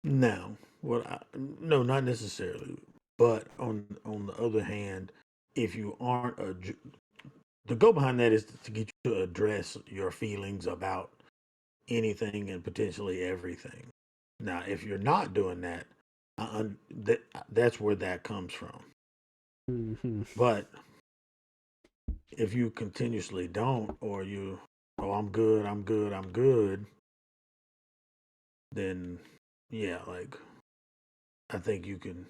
no, no, not necessarily. But on the other hand, if you aren't the go behind that is to get you to address your feelings about anything and potentially everything. Now, if you're not doing that, that's where that comes from. mm-hmm. But if you continuously don't, or I'm good, then yeah, like I think you can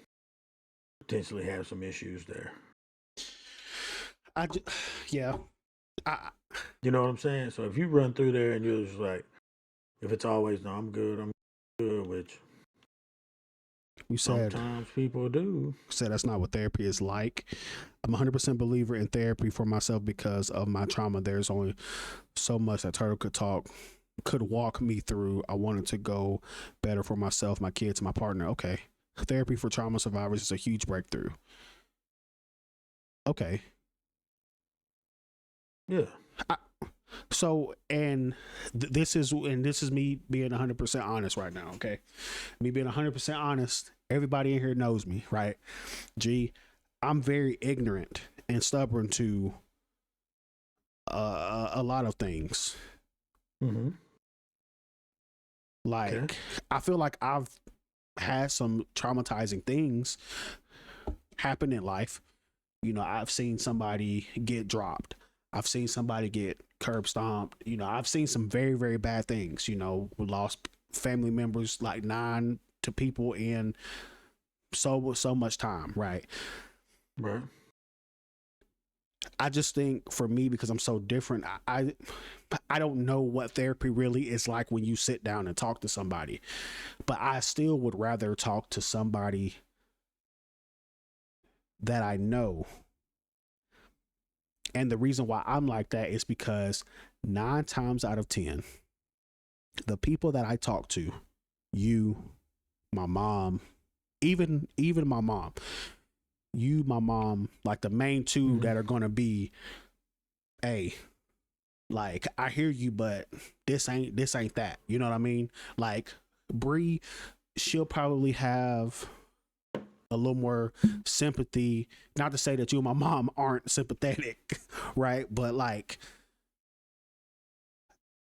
potentially have some issues there. Yeah. You know what I'm saying? So if you run through there and you're just like, if it's always, no, I'm good, which you said, sometimes people do. Said that's not what therapy is like. I'm 100% believer in therapy for myself because of my trauma. There's only so much that Turtle could walk me through. I wanted to go better for myself, my kids, my partner. Okay. Therapy for trauma survivors is a huge breakthrough. Okay. Yeah. This is me being 100% honest right now. Okay. Me being 100% honest. Everybody in here knows me, right? G, I'm very ignorant and stubborn to a lot of things. Mm-hmm. Like, okay. I feel like I've had some traumatizing things happen in life. You know, I've seen somebody get dropped. I've seen somebody get curb stomped. You know, I've seen some very, very bad things. You know, we lost family members, like 9 to people in so much time, right? Right. I just think for me, because I'm so different, I don't know what therapy really is like when you sit down and talk to somebody, but I still would rather talk to somebody that I know. And the reason why I'm like that is because 9 times out of 10, the people that I talk to, you, my mom, even my mom, you, my mom, like the main 2 that are gonna be, hey, like I hear you, but this ain't that. You know what I mean? Like Bree, she'll probably have a little more sympathy. Not to say that you and my mom aren't sympathetic, right? But like,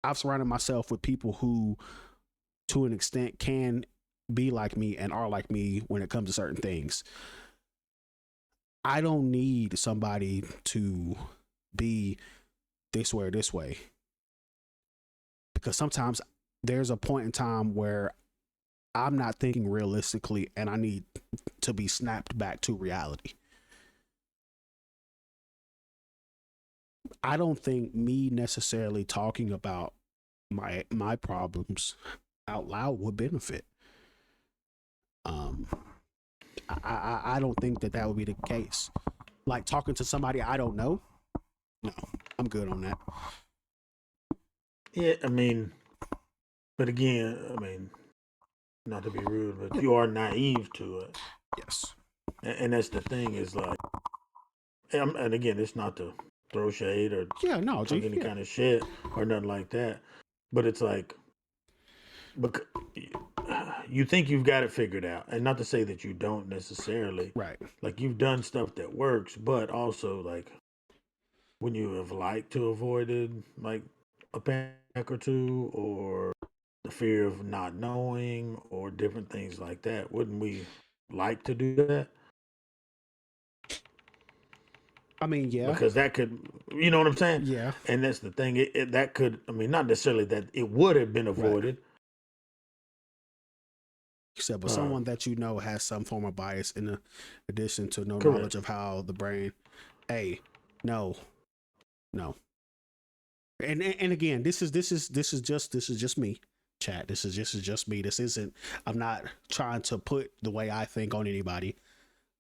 I've surrounded myself with people who, to an extent, can be like me and are like me when it comes to certain things. I don't need somebody to be this way or this way, because sometimes there's a point in time where I'm not thinking realistically and I need to be snapped back to reality. I don't think me necessarily talking about my problems out loud would benefit. I don't think that would be the case. Like talking to somebody I don't know, no, I'm good on that. Yeah, I mean, but again, I mean, not to be rude, but you are naive to it. Yes. And that's the thing is like, and again, it's not to throw shade or Yeah, no, talk any kind of shit or nothing like that. But it's like, you think you've got it figured out, and not to say that you don't necessarily. right. Like you've done stuff that works, but also like when you have liked to avoided like a panic or two, or the fear of not knowing, or different things like that. Wouldn't we like to do that? I mean, yeah, Because that could, you know what I'm saying? yeah, And that's the thing. That could, I mean, not necessarily that it would have been right. avoided. Except, but someone that you know has some form of bias in addition to no Correct. knowledge of how the brain. Hey, no. And again, this is just me, chat. This is just me. This isn't. I'm not trying to put the way I think on anybody.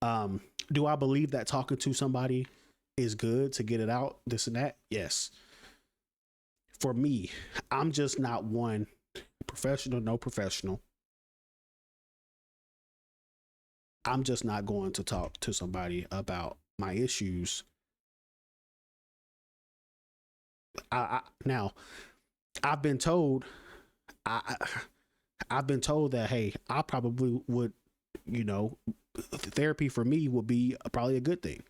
Do I believe that talking to somebody is good to get it out? This and that. Yes. For me, I'm just not one professional. No professional. I'm just not going to talk to somebody about my issues. Now, I've been told, I've been told that hey, I probably would, you know, therapy for me would be probably a good thing.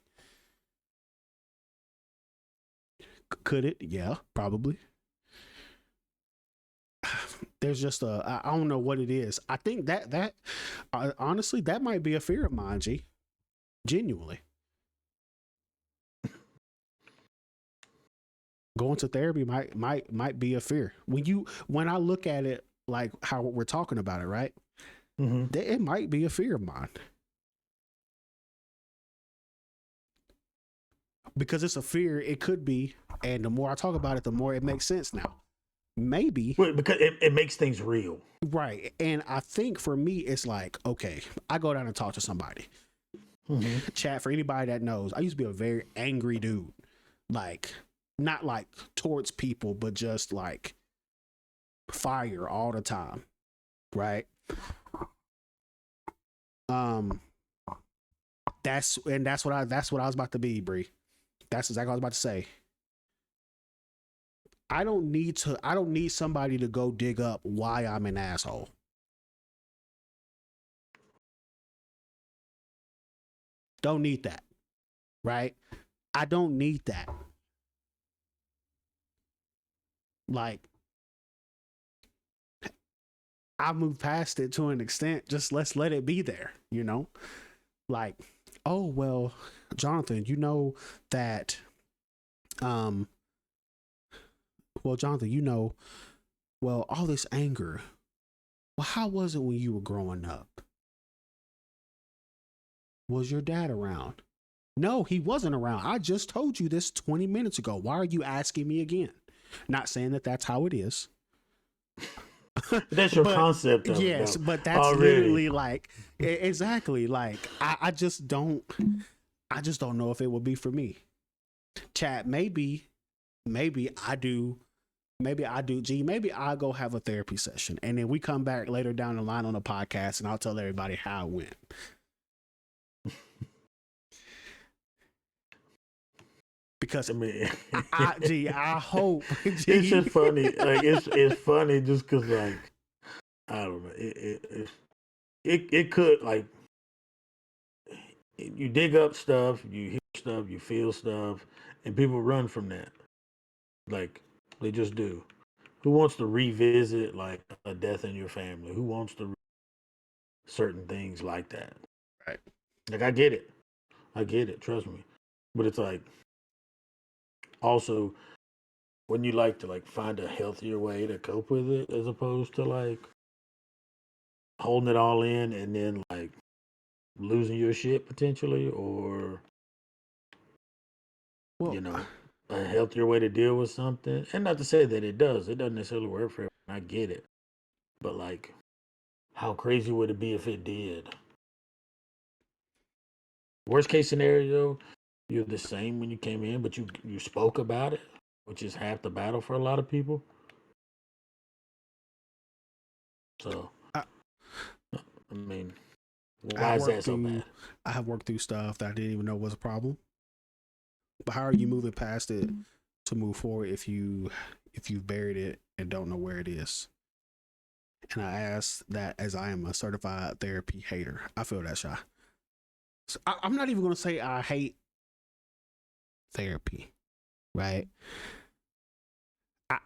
Could it? Yeah, probably. There's just I don't know what it is. I think that honestly that might be a fear of mine, G. Genuinely. Going to therapy might be a fear. When I look at it like how we're talking about it, right? Mm-hmm. It might be a fear of mine. Because it's a fear, it could be, and the more I talk about it, the more it makes sense now. Maybe. Well, because it makes things real. Right. And I think for me, it's like, okay, I go down and talk to somebody. Mm-hmm. Chat, for anybody that knows, I used to be a very angry dude. Like, not like towards people, but just like fire all the time. Right. That's what I was about to be, Bree. That's exactly what I was about to say. I don't need somebody to go dig up why I'm an asshole. Don't need that. Right? I don't need that. Like, I moved past it to an extent. Just let's let it be there, you know? Like, oh well, Jonathan, you know that well, Jonathan, well, all this anger. Well, how was it when you were growing up? Was your dad around? No, he wasn't around. I just told you this 20 minutes ago. Why are you asking me again? Not saying that that's how it is. That's your But concept of it, yes, though. but that's Already. literally like exactly like I just don't know if it would be for me. Chat, maybe I do. Maybe I do. Gee, maybe I'll go have a therapy session, and then we come back later down the line on the podcast, and I'll tell everybody how it went. Because I mean, I hope. It's just funny. Like it's funny just because like I don't know. It could like you dig up stuff, you hear stuff, you feel stuff, and people run from that. Like they just do. Who wants to revisit like a death in your family? Who wants to certain things like that? Right. Like I get it. I get it. Trust me. But it's like also when you like to like find a healthier way to cope with it as opposed to like holding it all in and then like losing your shit potentially or Well, you know a healthier way to deal with something, and not to say that it doesn't necessarily work for everyone. I get it, but like how crazy would it be if it did? Worst case scenario, you're the same when you came in, but you spoke about it, which is half the battle for a lot of people. So I, I mean, I why have is worked that so through bad? stuff that I didn't even know was a problem. But how are you moving past it to move forward if you've buried it and don't know where it is? And I ask that as I am a certified therapy hater. I feel that, Shy. So I'm not even going to say I hate therapy, right?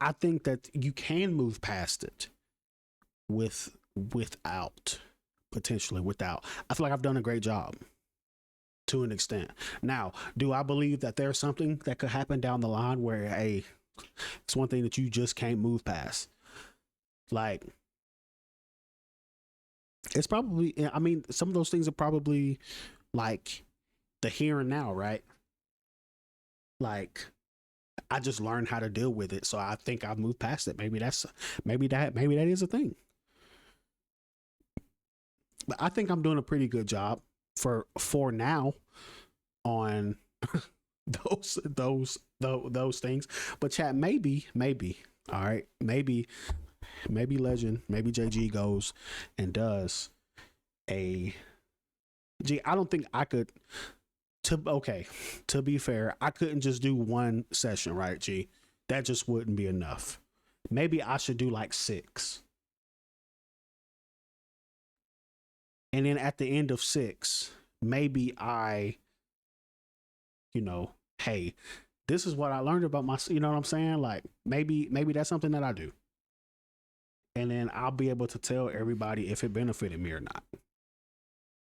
I think that you can move past it without potentially without. I feel like I've done a great job to an extent. Now, do I believe that there's something that could happen down the line where it's one thing that you just can't move past? Like, it's probably, I mean, some of those things are probably like the here and now, right? Like, I just learned how to deal with it, so I think I've moved past it. Maybe that is a thing. But I think I'm doing a pretty good job for now on those things. But chat, maybe, all right, maybe Legend, maybe JG goes and does a G. I don't think I could. To be fair, I couldn't just do one session, right, G? That just wouldn't be enough. Maybe I should do like 6. And then at the end of 6, maybe hey, this is what I learned about myself. You know what I'm saying? Like maybe that's something that I do. And then I'll be able to tell everybody if it benefited me or not.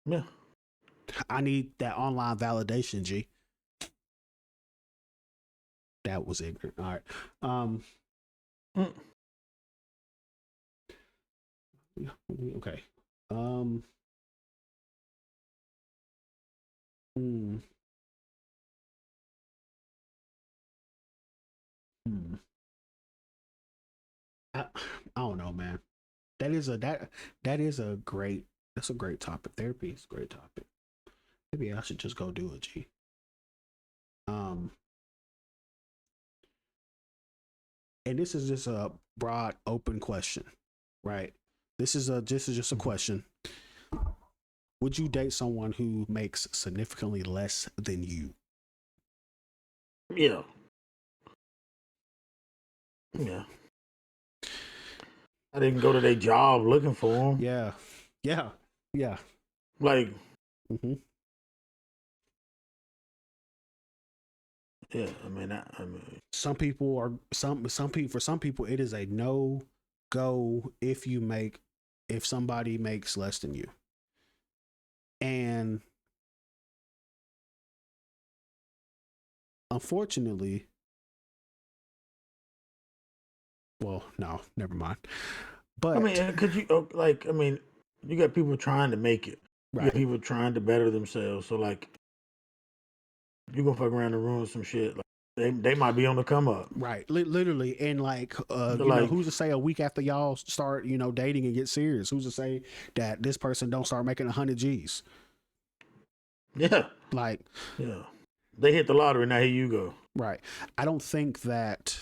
Yeah. I need that online validation, G. That was ignorant. All right. Okay. Hmm. Hmm. I don't know, man. That is a great topic. Therapy is a great topic. Maybe I should just go do it, G. And this is just a broad, open question, right? This is just a question. Would you date someone who makes significantly less than you? Yeah. Yeah. I didn't go to their job looking for them. Yeah. Like, mm-hmm. yeah. I mean, some people are for some people it is a no go if somebody makes less than you. And unfortunately, well, no, never mind. I But mean, could you you got people trying to make it. You got right, people trying to better themselves. So like, you gonna fuck around and ruin some shit. Like they might be on the come up. right, literally, and like, So you know, like, who's to say a week after y'all start, you know, dating and get serious? Who's to say that this person don't start making 100 G's? yeah, Like, yeah. They hit the lottery. Now here you go. right. I don't think that.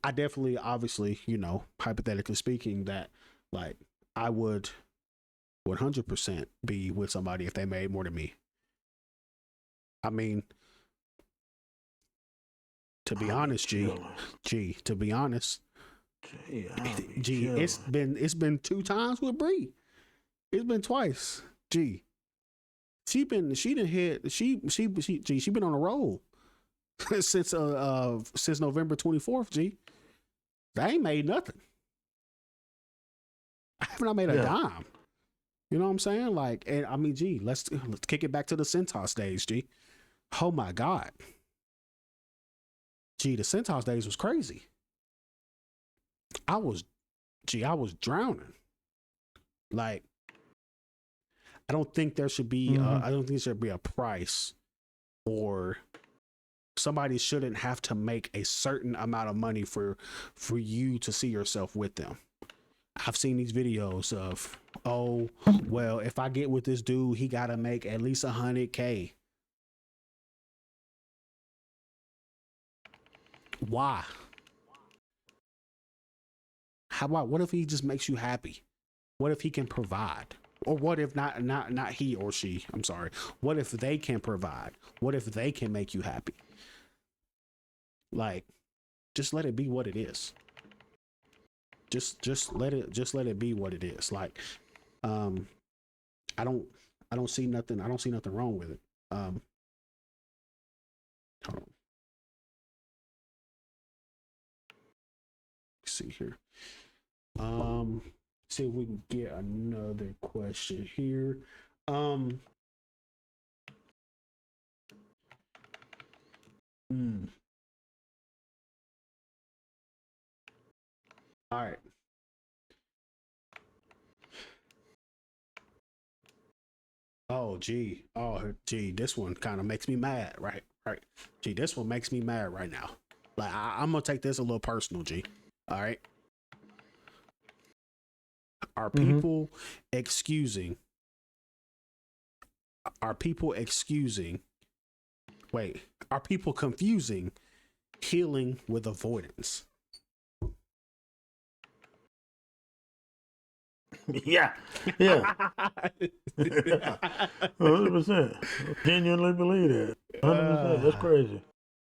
I definitely, obviously, you know, hypothetically speaking, that like I would 100% be with somebody if they made more than me. I mean, to be honest, to be honest, it's been 2 times with Bree. It's been twice. G, she been on a roll since November 24th. G, I ain't made nothing. I have not made a dime. You know what I'm saying? Like, and I mean, G, let's kick it back to the Centos days, G. Oh my God. G, the Centos days was crazy. I was drowning. Like, I don't think there should be I don't think there should be a price, or somebody shouldn't have to make a certain amount of money for you to see yourself with them. I've seen these videos of, oh, well, if I get with this dude, he gotta make at least 100K. Why? How about, what if he just makes you happy? What if he can provide? Or what if not he or she? I'm sorry. What if they can provide? What if they can make you happy? Like, just let it be what it is. Just let it be what it is. Like, I don't see nothing. I don't see nothing wrong with it. Hold on. Let's see here. See if we can get another question here. All right. Oh, gee. Oh, gee. This one kind of makes me mad, right? Right. Gee, this one makes me mad right now. Like, I'm gonna take this a little personal, G. All right. Are people excusing? Are people excusing? Wait. Are people confusing healing with avoidance? Yeah. 100%. Genuinely believe that. 100%. That's crazy.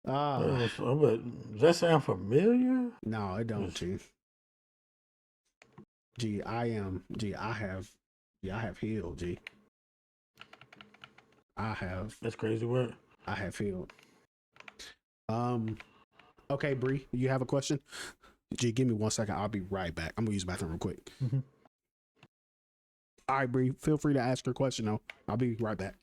But does that sound familiar? No, it don't, G. G, I have healed, G. That's crazy word. I have healed. Okay, Bree, you have a question? G, give me 1 second. I'll be right back. I'm gonna use the bathroom real quick. All right, Bree, feel free to ask your question though. I'll be right back.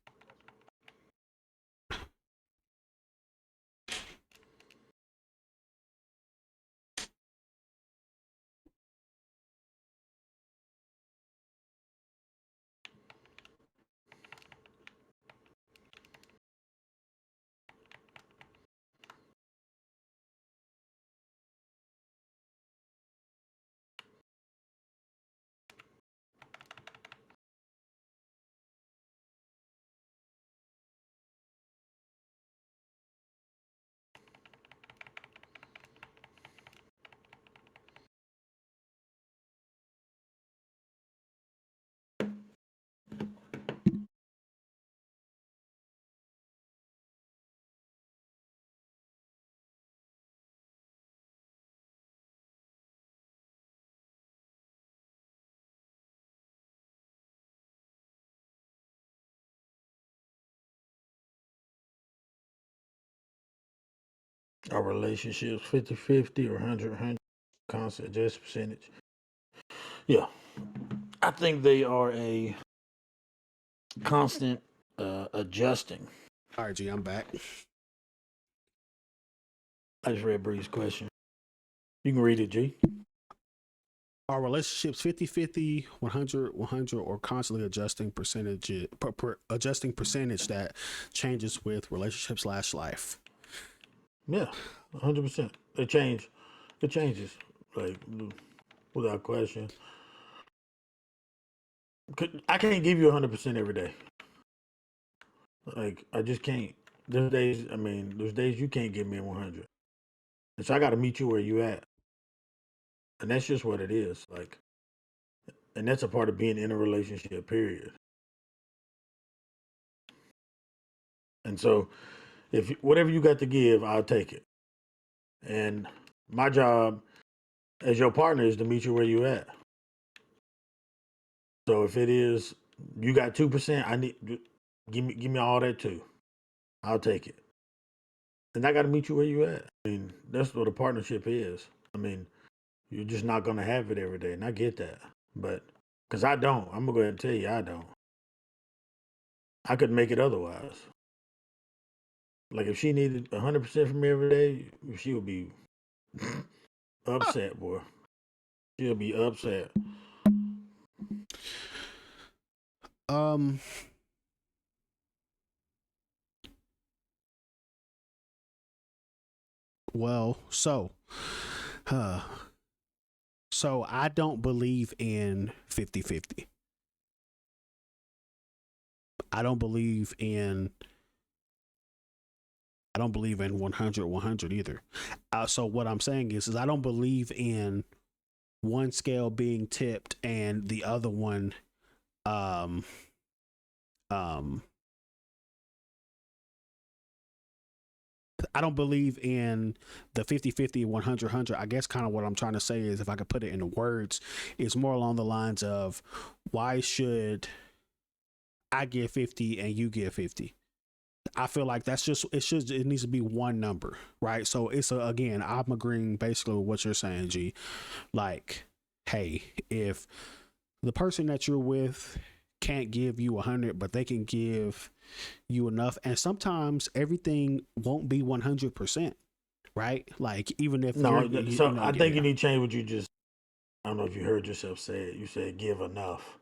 Are relationships 50-50 or 100 constant adjust percentage? Yeah. I think they are a constant adjusting. All right, G, I'm back. I just read Bree's question. You can read it, G. Are relationships 50-50, 100-100, or constantly adjusting adjusting percentage that changes with relationship / life? Yeah, 100%. It change. It changes, like without question. I can't give you 100% every day. Like I just can't. There's days. I mean, there's days you can't give me 100. And so I got to meet you where you at, and that's just what it is. Like, and that's a part of being in a relationship. Period. And so, if whatever you got to give, I'll take it. And my job as your partner is to meet you where you at. So if it is you got 2%, I need give me all that too. I'll take it. And I got to meet you where you at. I mean, that's what a partnership is. I mean, you're just not gonna have it every day, and I get that. But because I don't, I'm gonna go ahead and tell you I don't. I could make it otherwise. Like if she needed 100% from me every day, she would be upset, boy. She'll be upset. Um, well, uh, so I don't believe in 50-50. I don't believe in 100-100 either. So what I'm saying is I don't believe in one scale being tipped and the other one um um I don't believe in the 50-50, 100-100. I guess kind of what I'm trying to say is, if I could put it into words, is more along the lines of, why should I give 50 and you give 50? I feel like it needs to be one number, right? So again, I'm agreeing basically with what you're saying, G. Like, hey, if the person that you're with can't give you 100, but they can give you enough, and sometimes everything won't be 100%, right? Like, even if No, I think yeah, you need to change what you just. I don't know if you heard yourself say it. You said give enough.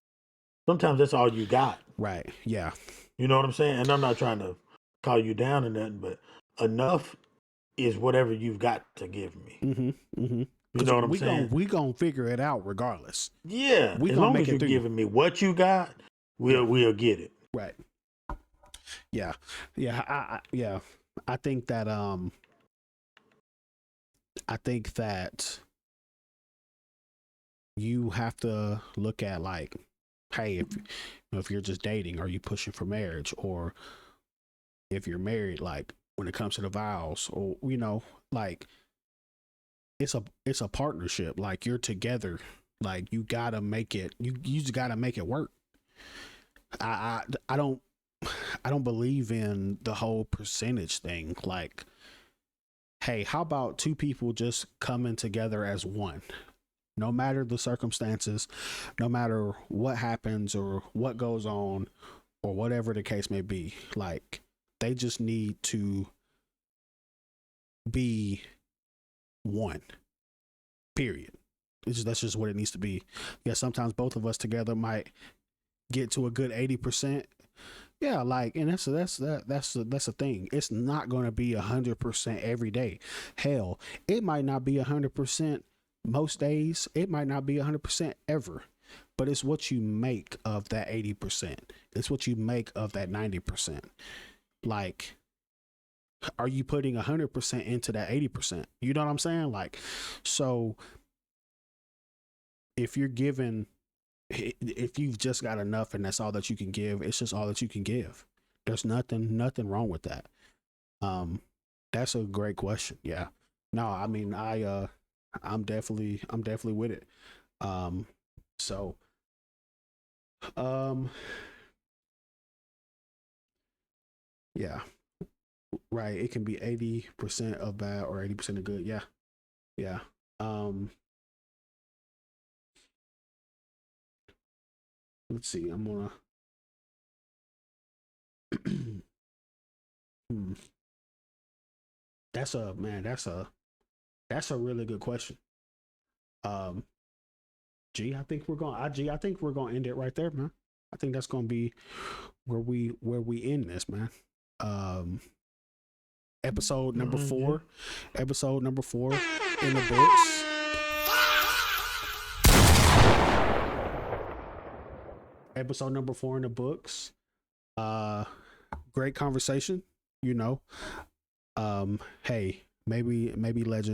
Sometimes that's all you got. right, yeah, You know what I'm saying? And I'm not trying to call you down or nothing, but enough is whatever you've got to give me. You because know what I'm saying? we gonna figure it out regardless. Yeah. We As gonna long make as it you're through. giving me what you got, we'll get it. Right. Yeah. Yeah. I think that you have to look at, like, hey, if you're just dating, are you pushing for marriage? Or if you're married, like, when it comes to the vows, or like, it's a partnership. Like, you're together. Like, you gotta make it. You just gotta make it work. I don't believe in the whole percentage thing. Like, hey, how about two people just coming together as one? No matter the circumstances, no matter what happens or what goes on, or whatever the case may be, like, they just need to be one. Period. That's just what it needs to be. Yeah, sometimes both of us together might get to a good 80%. Yeah, like, and that's the thing. It's not going to be 100% every day. Hell, it might not be 100% most days. It might not be 100% ever. But it's what you make of that 80%. It's what you make of that 90%. Like, are you putting 100% into that 80%? You know what I'm saying? Like, so if you're given, if you've just got enough and that's all that you can give, it's just all that you can give. There's nothing wrong with that. That's a great question. Yeah. No, I mean, I'm definitely with it. So yeah, right. It can be 80% of bad or 80% of good. Yeah. Yeah. Let's see. I'm gonna that's a really good question. I think we're going to end it right there, man. I think that's going to be where we end this, man. Episode number 4 in the books. Episode number 4 in the books. Great conversation, you know. Hey, maybe Legend